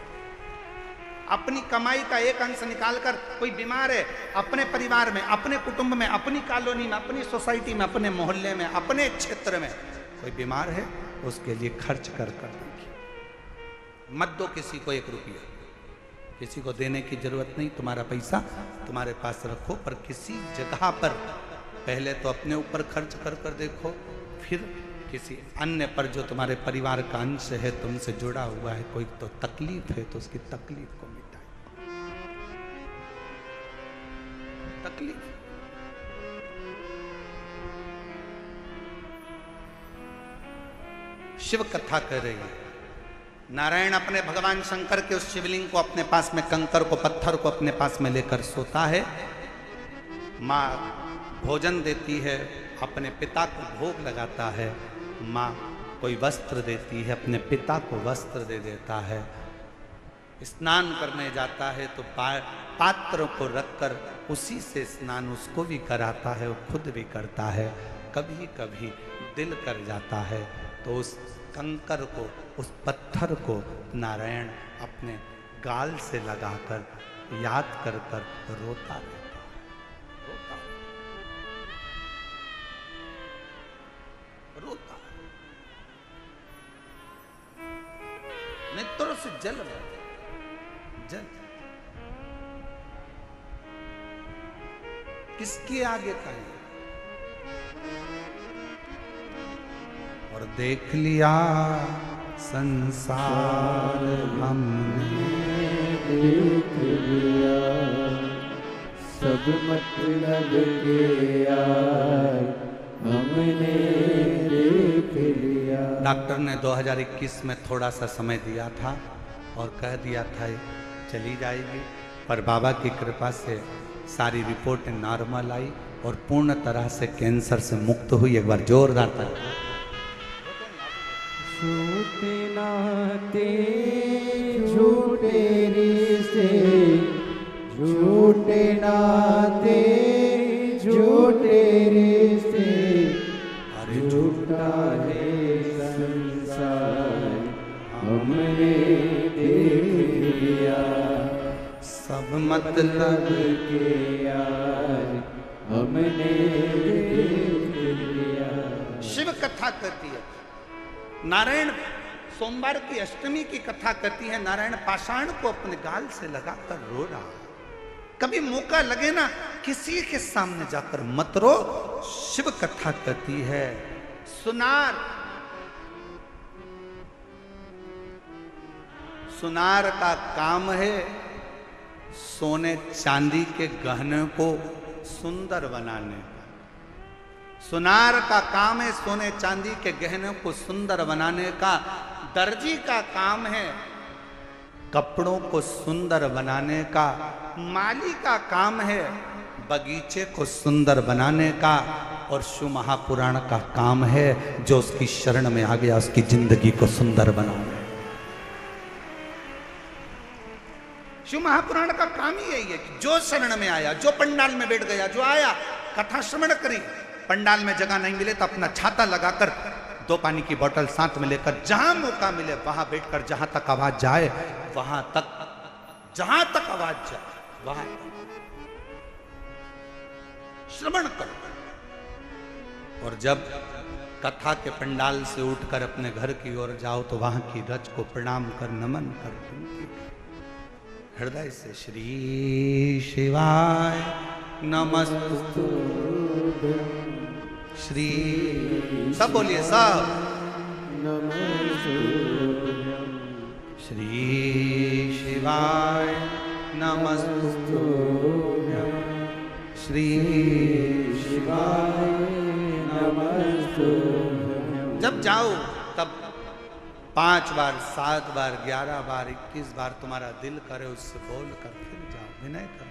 अपनी कमाई का 1 अंश निकालकर, कोई बीमार है अपने परिवार में, अपने कुटुंब में, अपनी कॉलोनी में, अपनी सोसाइटी में, अपने मोहल्ले में, अपने क्षेत्र में कोई बीमार है, उसके लिए खर्च कर देखिए। मत दो किसी को 1 रुपया, किसी को देने की जरूरत नहीं। तुम्हारा पैसा तुम्हारे पास रखो, पर किसी जगह पर पहले तो अपने ऊपर खर्च कर कर देखो, फिर किसी अन्य पर जो तुम्हारे परिवार का अंश है, तुमसे जुड़ा हुआ है, कोई तो तकलीफ है तो उसकी तकलीफ को मिटाए। तकलीफ शिव कथा कह रही है। नारायण अपने भगवान शंकर के उस शिवलिंग को अपने पास में, कंकर को, पत्थर को अपने पास में लेकर सोता है। माँ भोजन देती है, अपने पिता को भोग लगाता है। माँ कोई वस्त्र देती है, अपने पिता को वस्त्र दे देता है। स्नान करने जाता है तो पात्र को रखकर उसी से स्नान उसको भी कराता है और खुद भी करता है। कभी कभी दिल कर जाता है तो उस कंकर को, उस पत्थर को नारायण अपने गाल से लगाकर याद कर कर रोता रहता है, रोता नेत्रों से जल बहता, जल। किसके आगे कहें? और देख लिया संसार हमने, देख लिया सब मतलब के यार हमने देख लिया। डॉक्टर ने 2021 में थोड़ा सा समय दिया था और कह दिया था चली जाएगी, पर बाबा की कृपा से सारी रिपोर्ट नॉर्मल आई और पूर्ण तरह से कैंसर से मुक्त हुई। एक बार जोरदार ताली। झूठे नाते झूठे रिश्ते, झूठे नाते झूठे रिश्ते, झूठा है संसार हमने देख लिया। सब मतलब के यार हमने देख लिया। शिव कथा कहती है, नारायण सोमवार की अष्टमी की कथा कहती है, नारायण पाषाण को अपने गाल से लगाकर रो रहा। कभी मौका लगे ना किसी के सामने जाकर मत रो। शिव कथा कहती है, सुनार, सुनार का काम है सोने चांदी के गहने को सुंदर बनाने का। सुनार का काम है सोने चांदी के गहनों को सुंदर बनाने का। दर्जी का काम है कपड़ों को सुंदर बनाने का। माली का काम है बगीचे को सुंदर बनाने का। और शिव महापुराण का काम है जो उसकी शरण में आ गया उसकी जिंदगी को सुंदर बनाने का। शिव महापुराण का काम ही यही है कि जो शरण में आया, जो पंडाल में बैठ गया, जो आया, कथा श्रवण करी, पंडाल में जगह नहीं मिले तो अपना छाता लगाकर 2 पानी की बोतल साथ में लेकर जहां मौका मिले वहां बैठकर जहां तक आवाज जाए वहां तक, जहां तक आवाज जाए वहां श्रवण करो। और जब कथा के पंडाल से उठकर अपने घर की ओर जाओ तो वहां की रज को प्रणाम कर, नमन कर, हृदय से श्री शिवाय नमस्तु, श्री, सब बोलिए सब, श्री शिवाय नमस्तु, श्री शिवाय नमस्तु। जब जाओ तब 5 बार, 7 बार, 11 बार, 21 बार तुम्हारा दिल करे उससे बोल कर फिर जाओ, विनय कर।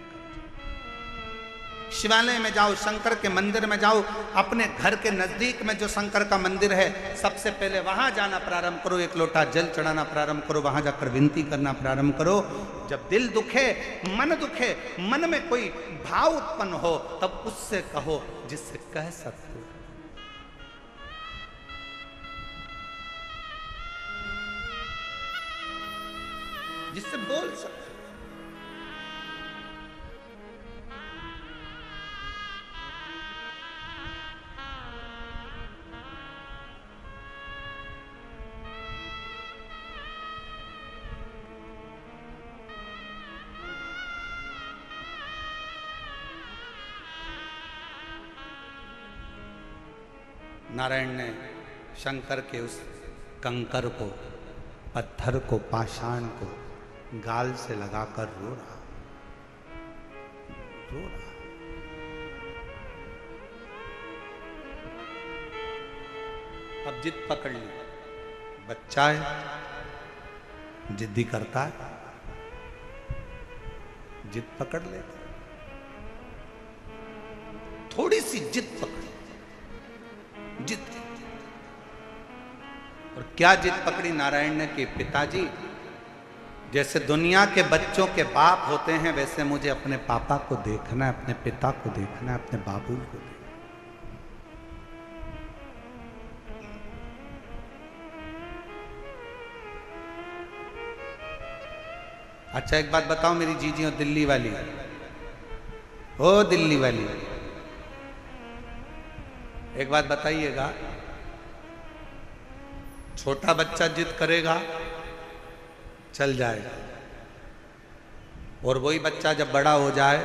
शिवालय में जाओ, शंकर के मंदिर में जाओ, अपने घर के नजदीक में जो शंकर का मंदिर है सबसे पहले वहां जाना प्रारंभ करो, 1 लोटा जल चढ़ाना प्रारंभ करो, वहां जाकर विनती करना प्रारंभ करो। जब दिल दुखे, मन दुखे, मन में कोई भाव उत्पन्न हो तब उससे कहो जिससे कह सकते हो। जिससे बोल सकते। नारायण ने शंकर के उस कंकर को, पत्थर को, पाषाण को गाल से लगाकर रो रहा। अब जिद पकड़ ली, बच्चा है, जिद्दी करता है, जिद पकड़ ले, थोड़ी सी जिद पकड़, जिद। और क्या जिद पकड़ी नारायण ने कि पिताजी, जैसे दुनिया के बच्चों के बाप होते हैं वैसे मुझे अपने पापा को देखना है, अपने पिता को देखना है, अपने बाबू को देखना। अच्छा एक बात बताओ मेरी जीजी और दिल्ली वाली, ओ दिल्ली वाली, एक बात बताइएगा, छोटा बच्चा जिद करेगा चल जाएगा, और वही बच्चा जब बड़ा हो जाए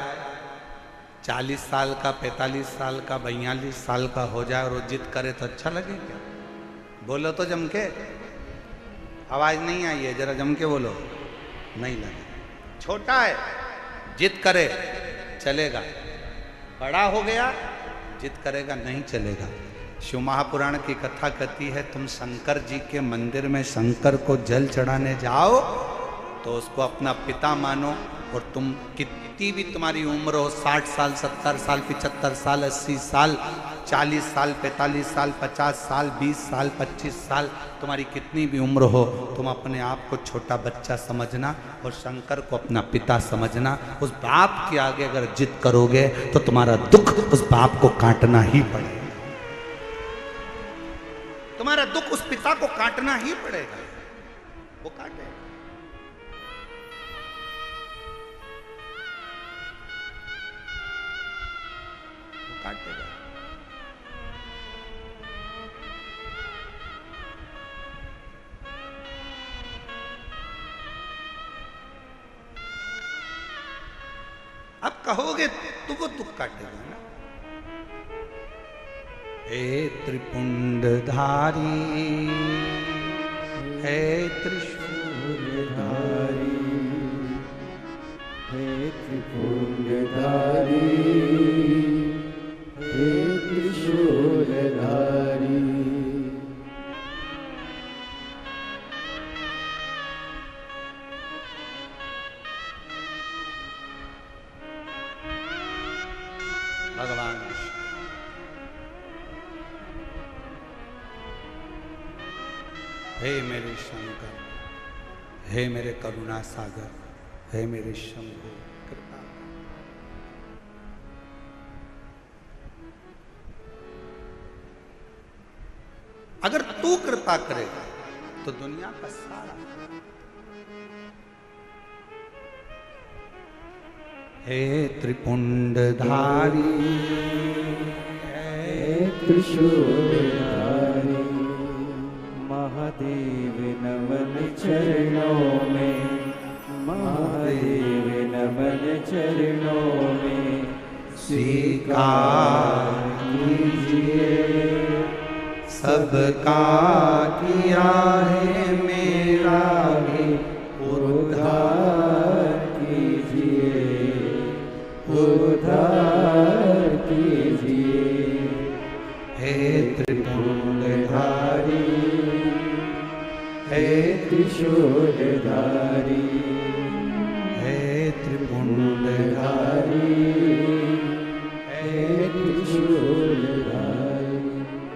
40 साल का, 45 साल का, 42 साल का हो जाए और वो जिद करे तो अच्छा लगे क्या? बोलो तो जम के, आवाज नहीं आई है, जरा जम के बोलो, नहीं लगे। छोटा है जिद करे चलेगा, बड़ा हो गया जिद करेगा नहीं चलेगा। शिव महापुराण की कथा कहती है तुम शंकर जी के मंदिर में शंकर को जल चढ़ाने जाओ तो उसको अपना पिता मानो, और तुम कितनी भी तुम्हारी उम्र हो, 60 साल, 70 साल, 75 साल, 80 साल, 40 साल, 45 साल, 50 साल, 20 साल, 25 साल, तुम्हारी कितनी भी उम्र हो, तुम अपने आप को छोटा बच्चा समझना और शंकर को अपना पिता समझना। उस बाप के आगे अगर जिद करोगे तो तुम्हारा दुख उस बाप को काटना ही पड़ेगा, तुम्हारा दुख उस पिता को काटना ही पड़ेगा, वो काटेगा। वो काटेगा। अब कहोगे तो वो दुख काटेगा ना। हे त्रिपुंडधारी, हे त्रिशूलधारी, हे त्रिपुंडधारी, हे त्रिशूलधारी, भगवान हे मेरे शंकर, हे मेरे करुणा सागर, हे मेरे शंभु कृपा। अगर तू कृपा करेगा तो दुनिया का सारा। हे त्रिपुंडधारी, हे त्रिशूलधारी, महादेव नमन चरणों में, महादेव नमन चरणों में, स्वीकार कीजिए सबका किया है मेरा भी उद्धार कीजिए, उद्धार कीजिए। हे त्रिपुंडधारी, हे त्रिशूलधारी, हे त्रिपुंडधारी, हे त्रिशूलधारी।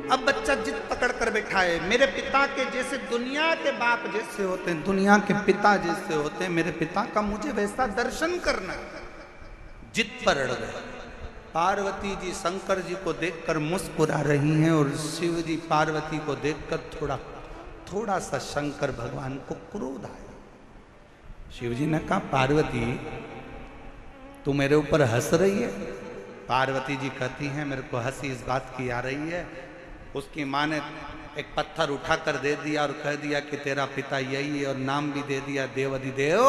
अब बच्चा जिद पकड़ कर बैठा है, मेरे पिता के जैसे दुनिया के बाप जैसे होते हैं, दुनिया के पिता जैसे होते हैं, मेरे पिता का मुझे वैसा दर्शन करना। जिद पर अड़ गए। पार्वती जी शंकर जी को देखकर मुस्कुरा रही हैं और शिव जी पार्वती को देखकर थोड़ा सा शंकर भगवान को क्रोध आया। शिव जी ने कहा, पार्वती तू मेरे ऊपर हंस रही है? पार्वती जी कहती हैं, मेरे को हंसी इस बात की आ रही है, उसकी माँ ने एक पत्थर उठा कर दे दिया और कह दिया कि तेरा पिता यही है, और नाम भी दे दिया देवाधिदेव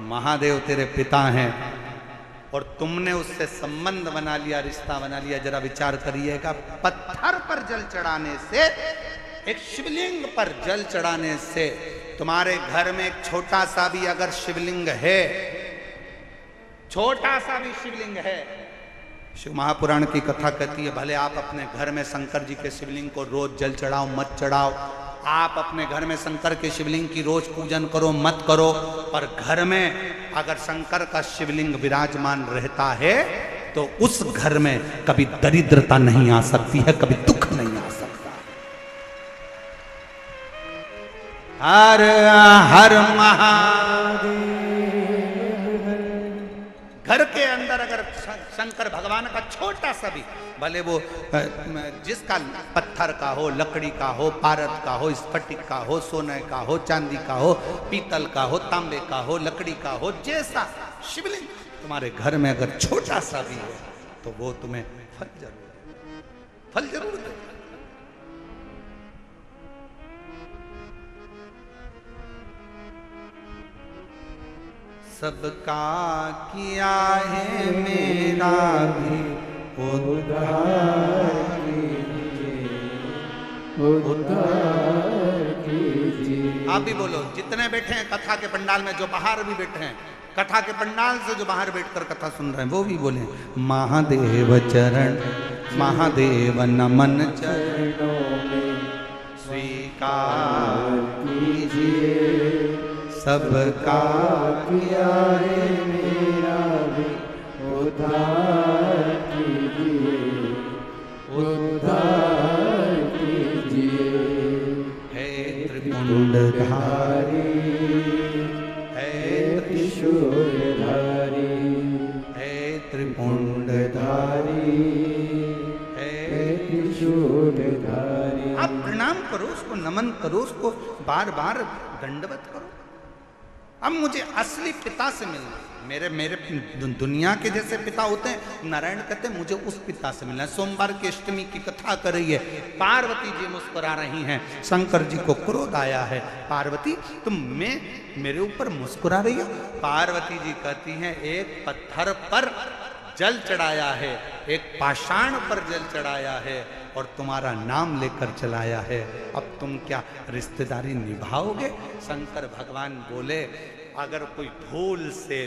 महादेव तेरे पिता हैं, और तुमने उससे संबंध बना लिया, रिश्ता बना लिया। जरा विचार करिएगा, पत्थर पर जल चढ़ाने से, एक शिवलिंग पर जल चढ़ाने से, तुम्हारे घर में एक छोटा सा भी अगर शिवलिंग है, छोटा सा भी शिवलिंग है, शिव महापुराण की कथा कहती है, भले आप अपने घर में शंकर जी के शिवलिंग को रोज जल चढ़ाओ मत चढ़ाओ, आप अपने घर में शंकर के शिवलिंग की रोज पूजन करो मत करो, पर घर में अगर शंकर का शिवलिंग विराजमान रहता है तो उस घर में कभी दरिद्रता नहीं आ सकती है, कभी दुख नहीं आ सकता। हर हर महादेव। घर के अंदर अगर शंकर भगवान का छोटा सा भी, भले वो जिसका पत्थर का हो, लकड़ी का हो, पारद का हो, स्फटिक का हो, सोने का हो, चांदी का हो, पीतल का हो, तांबे का हो, लकड़ी का हो, जैसा शिवलिंग तुम्हारे घर में अगर छोटा सा भी है तो वो तुम्हें फल जरूर दे। सबका किया है मेरा भी उद्धार कीजिए, उद्धार कीजिए। आप भी बोलो, जितने बैठे हैं कथा के पंडाल में, जो बाहर भी बैठे हैं कथा के पंडाल से, जो बाहर बैठकर कथा सुन रहे हैं, वो भी बोले, महादेव चरण महादेव नमन चरणों में स्वीकार कीजिए, सबका किया है मेरा भी उद्धार कीजिए, उद्धार कीजिए। हे त्रिपुंडधारी, हे त्रिशूलधारी, हे त्रिपुंडधारी, हे त्रिशूलधारी। आप प्रणाम करो उसको, नमन करो उसको, बार बार दंडवत करो। अब मुझे असली पिता से मिलना, मेरे दुनिया के जैसे पिता होते हैं, नारायण कहते हैं मुझे उस पिता से मिलना है। सोमवार की अष्टमी की कथा कर रही है, पार्वती जी मुस्कुरा रही हैं, शंकर जी को क्रोध आया है, पार्वती तुम मेरे ऊपर मुस्कुरा रही हो? पार्वती जी कहती हैं, एक पत्थर पर जल चढ़ाया है, एक पाषाण पर जल चढ़ाया है और तुम्हारा नाम लेकर चलाया है, अब तुम क्या रिश्तेदारी निभाओगे? शंकर भगवान बोले, अगर कोई भूल से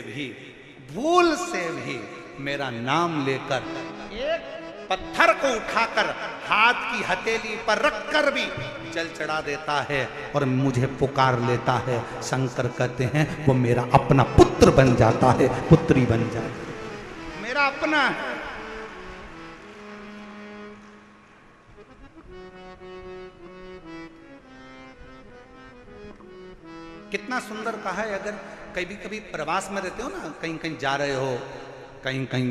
भी मेरा नाम लेकर एक पत्थर को उठाकर हाथ की हथेली पर रखकर भी जल चढ़ा देता है और मुझे पुकार लेता है, शंकर कहते हैं वो मेरा अपना पुत्र बन जाता है, पुत्री बन जाता है, मेरा अपना है। कितना सुंदर कहा है, अगर कभी कभी प्रवास में रहते हो ना, कहीं कहीं जा रहे हो, कहीं कहीं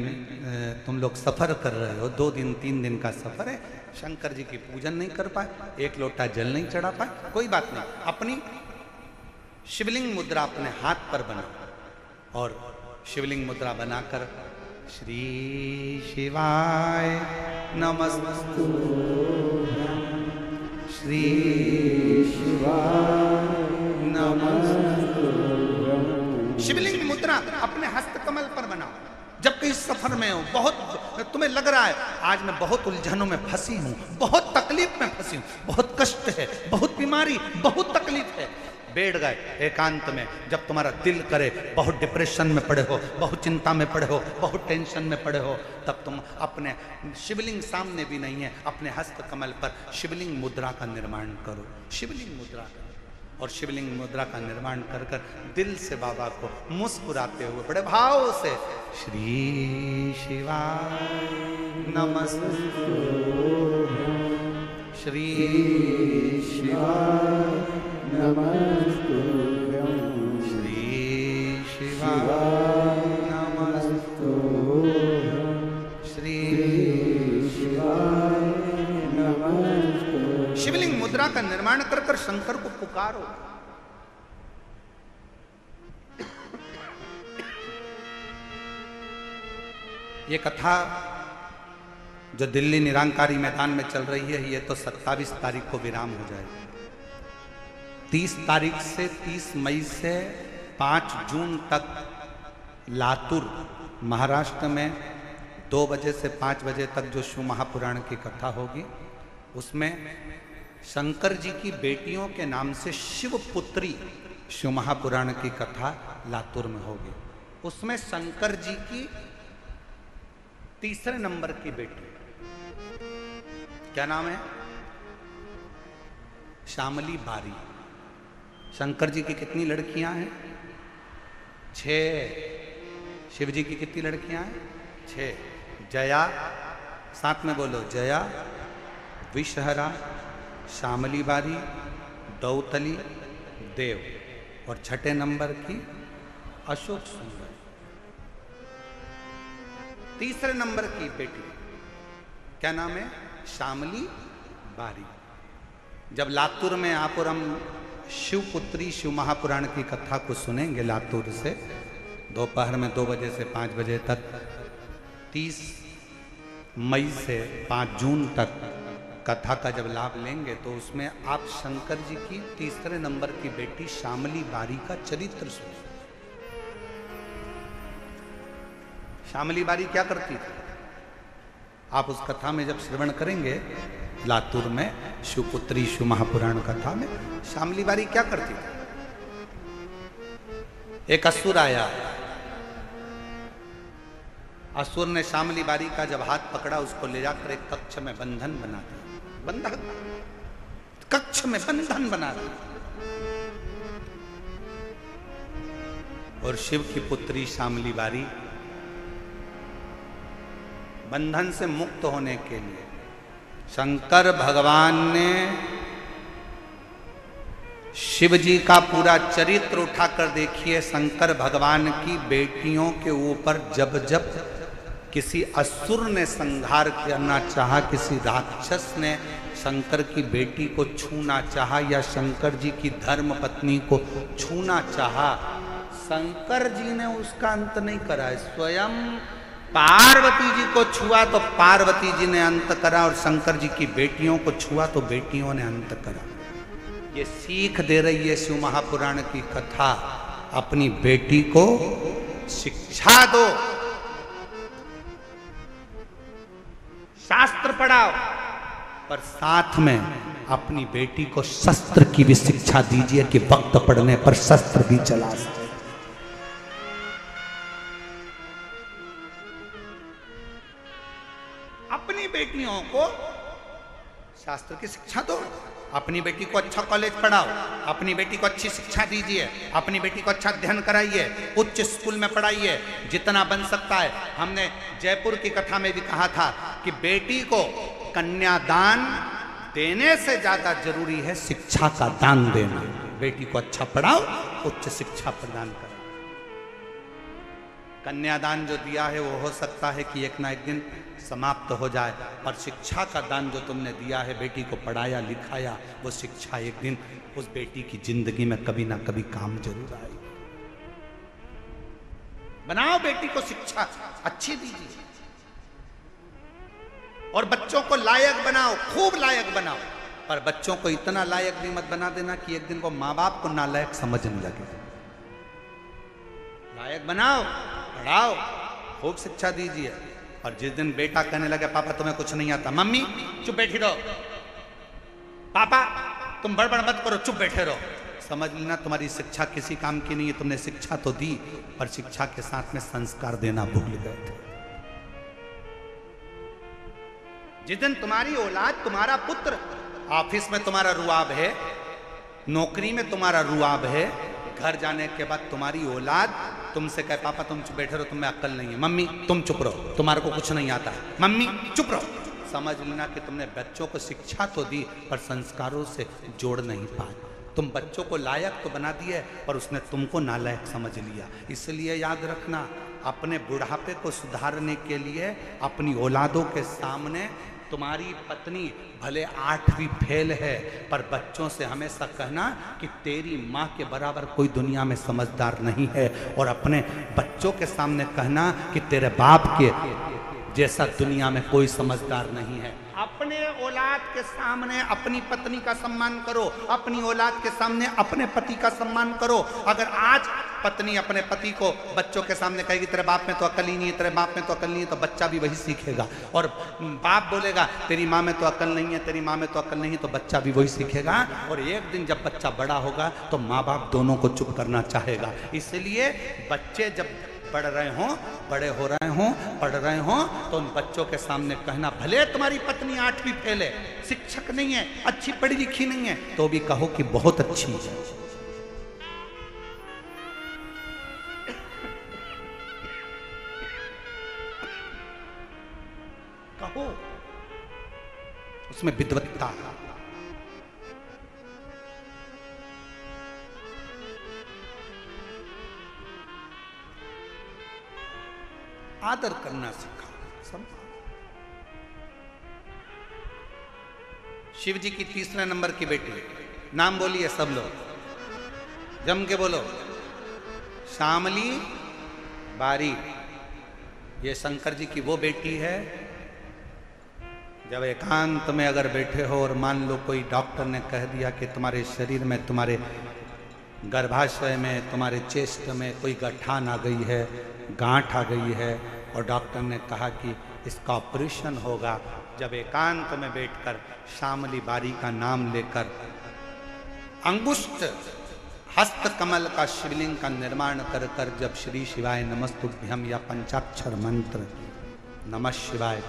तुम लोग सफर कर रहे हो, 2 दिन 3 दिन का सफर है, शंकर जी की पूजन नहीं कर पाए, 1 लोटा जल नहीं चढ़ा पाए, कोई बात नहीं, अपनी शिवलिंग मुद्रा अपने हाथ पर बनाओ और शिवलिंग मुद्रा बनाकर श्री शिवाय नमस्तु, श्री शिवाय नमस्तु। शिवलिंग मुद्रा अपने हस्त कमल पर बनाओ। जब कहीं सफर में हो, बहुत तुम्हें लग रहा है आज मैं बहुत उलझनों में फंसी हूं, बहुत तकलीफ में फंसी हूं, बहुत कष्ट है, बहुत बीमारी, बहुत तकलीफ है, बैठ गए एकांत में, जब तुम्हारा दिल करे, बहुत डिप्रेशन में पड़े हो, बहुत चिंता में पड़े हो, बहुत टेंशन में पड़े हो, तब तुम अपने शिवलिंग सामने भी नहीं है, अपने हस्त कमल पर शिवलिंग मुद्रा का निर्माण करो, शिवलिंग मुद्रा का, और शिवलिंग मुद्रा का निर्माण कर कर दिल से बाबा को मुस्कुराते हुए बड़े भाव से श्री शिवाय नमस्तु, श्री शिवाय नमस्तुभ्यं, श्री शिवाय नमस्तुभ्यं, श्री शिवाय नमस्तुभ्यं। शिवलिंग मुद्रा का निर्माण कर कर शंकर को पुकारो। ये कथा जो दिल्ली निरंकारी मैदान में चल रही है, ये तो 27 तारीख को विराम हो जाएगी। 30 तारीख से 30 मई से 5 जून तक लातूर महाराष्ट्र में 2 बजे से 5 बजे तक जो शिव महापुराण की कथा होगी, उसमें शंकर जी की बेटियों के नाम से शिवपुत्री शिव महापुराण की कथा लातूर में होगी। उसमें शंकर जी की तीसरे नंबर की बेटी, क्या नाम है? श्यामली बारी। शंकर जी की कितनी लड़कियां हैं? 6। शिव जी की कितनी लड़कियां हैं? 6। जया, साथ में बोलो, जया, विषहरा, श्यामली बारी, दौतली, देव, और 6ठे नंबर की अशोक सुंदर। तीसरे नंबर की बेटी क्या नाम है? श्यामली बारी। जब लातूर में आप और हम शिवपुत्री शिव महापुराण की कथा को सुनेंगे लातूर से, दोपहर में 2 बजे से 5 बजे तक, 30 मई से 5 जून तक कथा का जब लाभ लेंगे, तो उसमें आप शंकर जी की तीसरे नंबर की बेटी श्यामली बारी का चरित्र सुनिए। श्यामली बारी क्या करती थी? आप उस कथा में जब श्रवण करेंगे लातूर में शिवपुत्री शिव महापुराण कथा में, श्यामली बारी क्या करती थी? एक असुर आया, असुर ने श्यामली बारी का जब हाथ पकड़ा, उसको ले जाकर एक कक्ष में बंधन बना दिया। बंधन, कक्ष में बंधन बना दिया। और शिव की पुत्री श्यामली बारी बंधन से मुक्त होने के लिए शंकर भगवान ने शिव जी का पूरा चरित्र उठाकर देखिए। शंकर भगवान की बेटियों के ऊपर जब जब किसी असुर ने संहार करना चाहा, किसी राक्षस ने शंकर की बेटी को छूना चाहा या शंकर जी की धर्म पत्नी को छूना चाहा, शंकर जी ने उसका अंत नहीं करा। स्वयं पार्वती जी को छुआ तो पार्वती जी ने अंत करा, और शंकर जी की बेटियों को छुआ तो बेटियों ने अंत करा। ये सीख दे रही है शिव महापुराण की कथा। अपनी बेटी को शिक्षा दो, शास्त्र पढ़ाओ, पर साथ में अपनी बेटी को शस्त्र की भी शिक्षा दीजिए कि वक्त पड़ने पर शस्त्र भी चला सके। अपनी बेटियों को शास्त्र की शिक्षा दो, अपनी बेटी को अच्छा कॉलेज पढ़ाओ, अपनी बेटी को अच्छी शिक्षा दीजिए, अपनी बेटी को अच्छा अध्ययन कराइए, उच्च स्कूल में पढ़ाइए जितना बन सकता है। हमने जयपुर की कथा में भी कहा था कि बेटी को कन्यादान देने से ज्यादा जरूरी है शिक्षा का दान देना। बेटी को अच्छा पढ़ाओ, उच्च शिक्षा प्रदान करो। कन्यादान जो दिया है वो हो सकता है कि एक ना एक दिन समाप्त हो जाए, पर शिक्षा का दान जो तुमने दिया है, बेटी को पढ़ाया लिखाया, वो शिक्षा एक दिन उस बेटी की जिंदगी में कभी ना कभी काम जरूर आएगी। बनाओ बेटी को शिक्षा अच्छी दीजिए और बच्चों को लायक बनाओ, खूब लायक बनाओ, पर बच्चों को इतना लायक भी मत बना देना कि एक दिन वो माँ बाप को नालायक समझने लगे। लायक बनाओ, पढ़ाओ, खूब शिक्षा दीजिए। और जिस दिन बेटा कहने लगे पापा तुम्हें कुछ नहीं आता, मम्मी चुप बैठी रहो, पापा तुम बड़बड़ मत करो, चुप बैठे रहो, समझ लेना तुम्हारी शिक्षा किसी काम की नहीं है। तुमने शिक्षा तो दी, पर शिक्षा के साथ में संस्कार देना भूल गए थे। जिस दिन तुम्हारी औलाद, तुम्हारा पुत्र ऑफिस में तुम्हारा रुआब है, नौकरी में तुम्हारा रुआब है, घर जाने के बाद तुम्हारी औलाद तुमसे कहे पापा तुम चुप बैठे रहो, तुम्हें अक्ल नहीं है, मम्मी तुम चुप रहो, तुम्हारे को कुछ नहीं आता है, मम्मी चुप रहो, समझ लेना कि तुमने बच्चों को शिक्षा तो दी पर संस्कारों से जोड़ नहीं पाए। तुम बच्चों को लायक तो बना दिए पर उसने तुमको नालायक समझ लिया। इसलिए याद रखना, अपने बुढ़ापे को सुधारने के लिए अपनी औलादों के सामने तुम्हारी पत्नी भले 8वीं फेल है, पर बच्चों से हमेशा कहना कि तेरी माँ के बराबर कोई दुनिया में समझदार नहीं है, और अपने बच्चों के सामने कहना कि तेरे बाप के जैसा दुनिया में कोई समझदार नहीं है। अपने औलाद के सामने अपनी पत्नी का सम्मान करो, अपनी औलाद के सामने अपने पति का सम्मान करो। अगर आज पत्नी अपने पति को बच्चों के सामने कहेगी तेरे बाप में तो अकल ही नहीं है, तेरे बाप में तो अकल नहीं है, तो बच्चा भी वही सीखेगा। और बाप बोलेगा तेरी माँ में तो अकल नहीं है, तेरी माँ में तो अकल नहीं है, तो बच्चा भी वही सीखेगा। और एक दिन जब बच्चा बड़ा होगा तो माँ बाप दोनों को चुप करना चाहेगा। इसलिए बच्चे जब पढ़ रहे हों, बड़े हो रहे हों, पढ़ रहे हों, तो उन बच्चों के सामने कहना भले तुम्हारी पत्नी 8वीं फेल है, शिक्षक नहीं है, अच्छी पढ़ी लिखी नहीं है, तो भी कहो कि बहुत अच्छी है। कहो, उसमें विद्वत्ता। आदर करना सिखाओ। शिव जी की 3रे नंबर की बेटी, नाम बोलिए सब लोग, जम के बोलो, श्यामली बारी। ये शंकर जी की वो बेटी है, जब एकांत में अगर बैठे हो और मान लो कोई डॉक्टर ने कह दिया कि तुम्हारे शरीर में, तुम्हारे गर्भाशय में, तुम्हारे चेस्ट में कोई गठान आ गई है, गांठ आ गई है, और डॉक्टर ने कहा कि इसका ऑपरेशन होगा, जब एकांत में बैठकर श्यामली बारी का नाम लेकर अंगुष्ठ हस्त कमल का शिवलिंग का निर्माण कर कर जब श्री शिवाय नमस्तुभ्यम या पंचाक्षर मंत्र नमः शिवाय,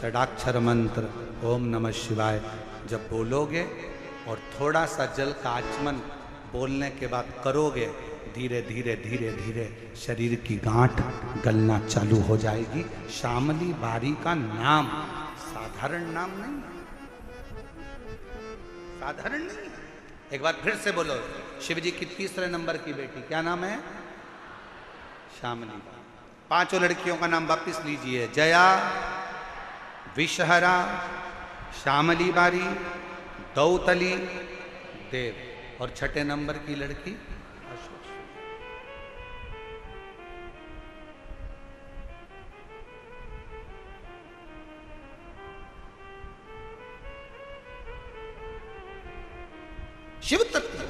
षडाक्षर मंत्र ओम नमः शिवाय जब बोलोगे और थोड़ा सा जल का आचमन बोलने के बाद करोगे, धीरे धीरे धीरे धीरे शरीर की गांठ गलना चालू हो जाएगी। श्यामली बारी का नाम साधारण नाम नहीं, साधारण नहीं। एक बार फिर से बोलो, शिव जी की 3रे नंबर की बेटी, क्या नाम है? श्यामली। 5 लड़कियों का नाम वापिस लीजिए, जया, विषहरा, श्यामली बारी, दौतली, देव, और 6ठे नंबर की लड़की शिव तत्व।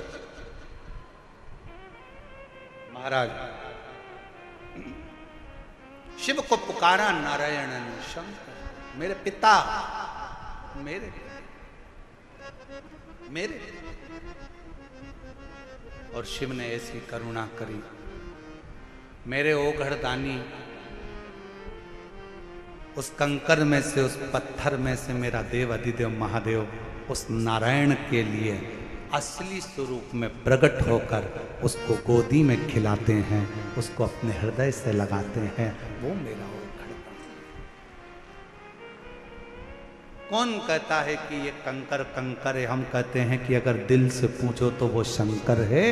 महाराज शिव को पुकारा नारायण ने, शंकर मेरे पिता, मेरे और शिव ने ऐसी करुणा करी, मेरे ओघड़दानी, उस कंकर में से, उस पत्थर में से मेरा देव अधिदेव महादेव उस नारायण के लिए असली स्वरूप में प्रकट होकर उसको गोदी में खिलाते हैं, उसको अपने हृदय से लगाते हैं। वो मेरा ओघड़दानी। कौन कहता है कि ये कंकर कंकर है? हम कहते हैं कि अगर दिल से पूछो तो वो शंकर है।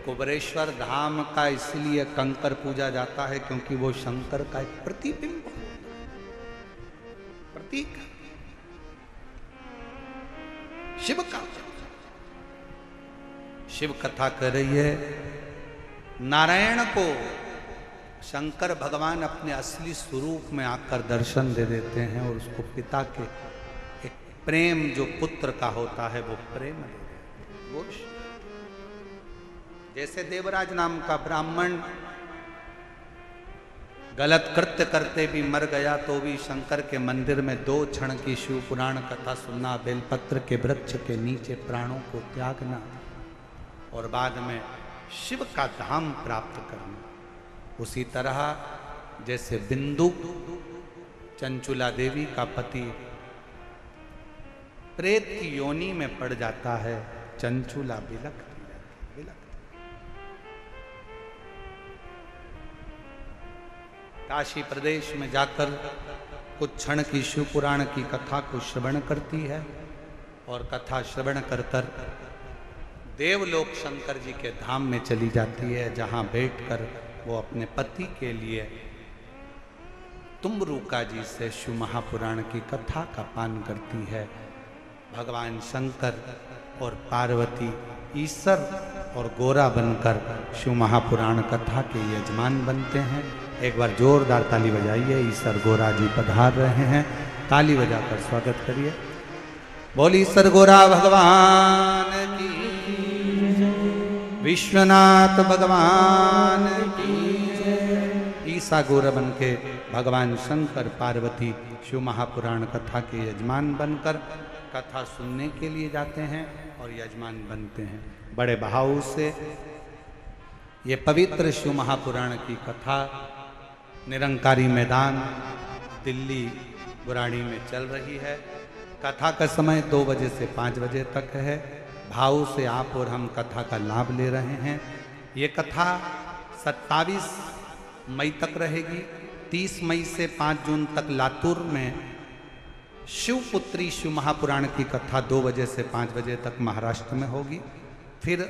कुबरेश्वर धाम का इसलिए कंकर पूजा जाता है क्योंकि वो शंकर का एक प्रतिबिंब, प्रतीक, शिव का। शिव कथा कर रही है, नारायण को शंकर भगवान अपने असली स्वरूप में आकर दर्शन दे देते हैं और उसको पिता के एक प्रेम जो पुत्र का होता है वो प्रेम दे देते हैं। जैसे देवराज नाम का ब्राह्मण गलत कृत्य करते भी मर गया तो भी शंकर के मंदिर में 2 क्षण की शिव पुराण कथा सुनना, बेलपत्र के वृक्ष के नीचे प्राणों को त्यागना और बाद में शिव का धाम प्राप्त करना। उसी तरह जैसे बिंदु चंचुला देवी का पति प्रेत की योनि में पड़ जाता है, चंचुला बिलखती। काशी प्रदेश में जाकर कुछ क्षण की शिव पुराण की कथा को श्रवण करती है और कथा श्रवण कर कर देवलोक शंकर जी के धाम में चली जाती है, जहां बैठकर वो अपने पति के लिए तुम्बरुका जी से शिव महापुराण की कथा का पान करती है। भगवान शंकर और पार्वती ईश्वर और गोरा बनकर शिव महापुराण कथा के यजमान बनते हैं। एक बार जोरदार ताली बजाइए, ईश्वर गोरा जी पधार रहे हैं, ताली बजाकर स्वागत करिए। बोल ईश्वर गोरा भगवान की, विश्वनाथ भगवान की। ईसा गोरा बन के भगवान शंकर पार्वती शिव महापुराण कथा के यजमान बनकर कथा सुनने के लिए जाते हैं और यजमान बनते हैं। बड़े भाव से ये पवित्र शिव महापुराण की कथा निरंकारी मैदान दिल्ली बुराड़ी में चल रही है। कथा का समय 2 बजे से 5 बजे तक है। भाव से आप और हम कथा का लाभ ले रहे हैं। ये कथा 27 मई तक रहेगी। 30 मई से 5 जून तक लातूर में शिवपुत्री शिव महापुराण की कथा 2 बजे से 5 बजे तक महाराष्ट्र में होगी। फिर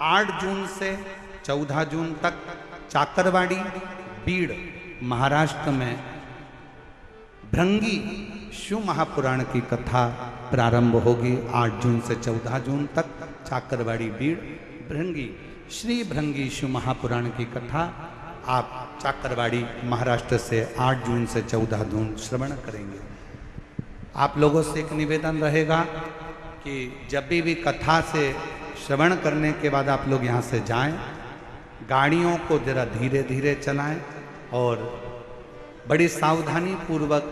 8 जून से 14 जून तक चाकरवाड़ी बीड़ महाराष्ट्र में भृंगी शिव महापुराण की कथा प्रारंभ होगी। 8 जून से 14 जून तक चाकरवाड़ी बीड़ भृंगी श्री भृंगी शिव महापुराण की कथा आप चाकरवाड़ी महाराष्ट्र से 8 जून से 14 जून श्रवण करेंगे। आप लोगों से एक निवेदन रहेगा कि जब भी कथा से श्रवण करने के बाद आप लोग यहाँ से जाएं, गाड़ियों को जरा धीरे धीरे चलाएं और बड़ी सावधानी पूर्वक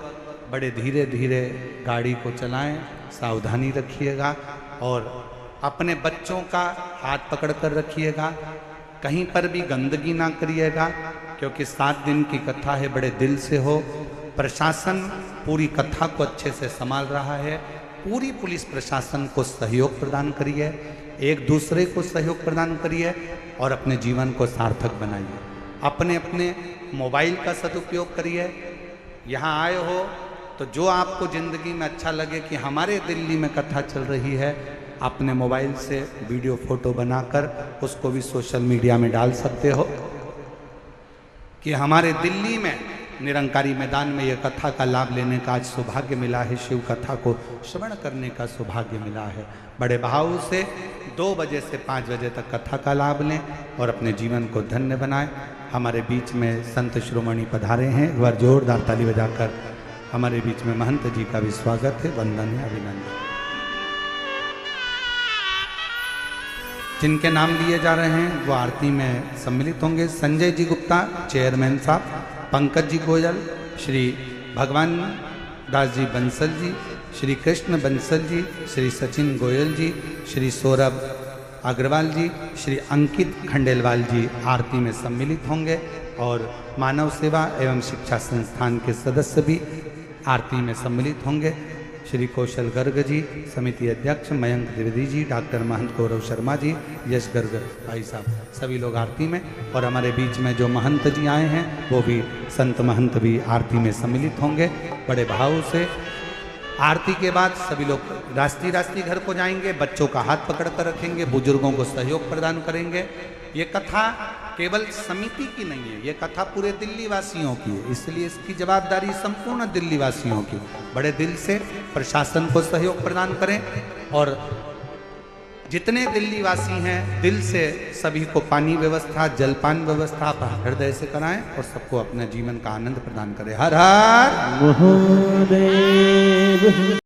बड़े धीरे धीरे गाड़ी को चलाएं। सावधानी रखिएगा और अपने बच्चों का हाथ पकड़ कर रखिएगा। कहीं पर भी गंदगी ना करिएगा, क्योंकि 7 दिन की कथा है, बड़े दिल से हो। प्रशासन पूरी कथा को अच्छे से संभाल रहा है। पूरी पुलिस प्रशासन को सहयोग प्रदान करिए, एक दूसरे को सहयोग प्रदान करिए और अपने जीवन को सार्थक बनाइए। अपने अपने मोबाइल का सदुपयोग करिए। यहाँ आए हो तो जो आपको ज़िंदगी में अच्छा लगे कि हमारे दिल्ली में कथा चल रही है, अपने मोबाइल से वीडियो फोटो बनाकर उसको भी सोशल मीडिया में डाल सकते हो कि हमारे दिल्ली में निरंकारी मैदान में यह कथा का लाभ लेने का आज सौभाग्य मिला है, शिव कथा को श्रवण करने का सौभाग्य मिला है। बड़े भाव से 2 बजे से 5 बजे तक कथा का लाभ लें और अपने जीवन को धन्य बनाएं। हमारे बीच में संत शिरोमणि पधारे हैं, एक बार जोरदार ताली बजाकर हमारे बीच में महंत जी का भी स्वागत है, वंदन है, अभिनंदन। जिनके नाम लिए जा रहे हैं वो आरती में सम्मिलित होंगे। संजय जी गुप्ता चेयरमैन साहब, पंकज जी गोयल, श्री भगवान दास जी बंसल जी, श्री कृष्ण बंसल जी, श्री सचिन गोयल जी, श्री सौरभ अग्रवाल जी, श्री अंकित खंडेलवाल जी आरती में सम्मिलित होंगे और मानव सेवा एवं शिक्षा संस्थान के सदस्य भी आरती में सम्मिलित होंगे। श्री कौशल गर्ग जी, समिति अध्यक्ष मयंक द्विवेदी जी, डॉक्टर महंत गौरव शर्मा जी, यश गर्ग भाई साहब, सभी लोग आरती में। और हमारे बीच में जो महंत जी आए हैं वो भी संत महंत भी आरती में सम्मिलित होंगे। बड़े भाव से आरती के बाद सभी लोग रास्ती घर को जाएंगे, बच्चों का हाथ पकड़ कर रखेंगे, बुजुर्गों को सहयोग प्रदान करेंगे। ये कथा केवल समिति की नहीं है, ये कथा पूरे दिल्ली वासियों की है, इसलिए इसकी जवाबदारी संपूर्ण दिल्ली वासियों की। बड़े दिल से प्रशासन को सहयोग प्रदान करें और जितने दिल्ली वासी हैं दिल से सभी को पानी व्यवस्था, जलपान व्यवस्था आप हृदय से कराएं और सबको अपने जीवन का आनंद प्रदान करें। हर हर महादेव।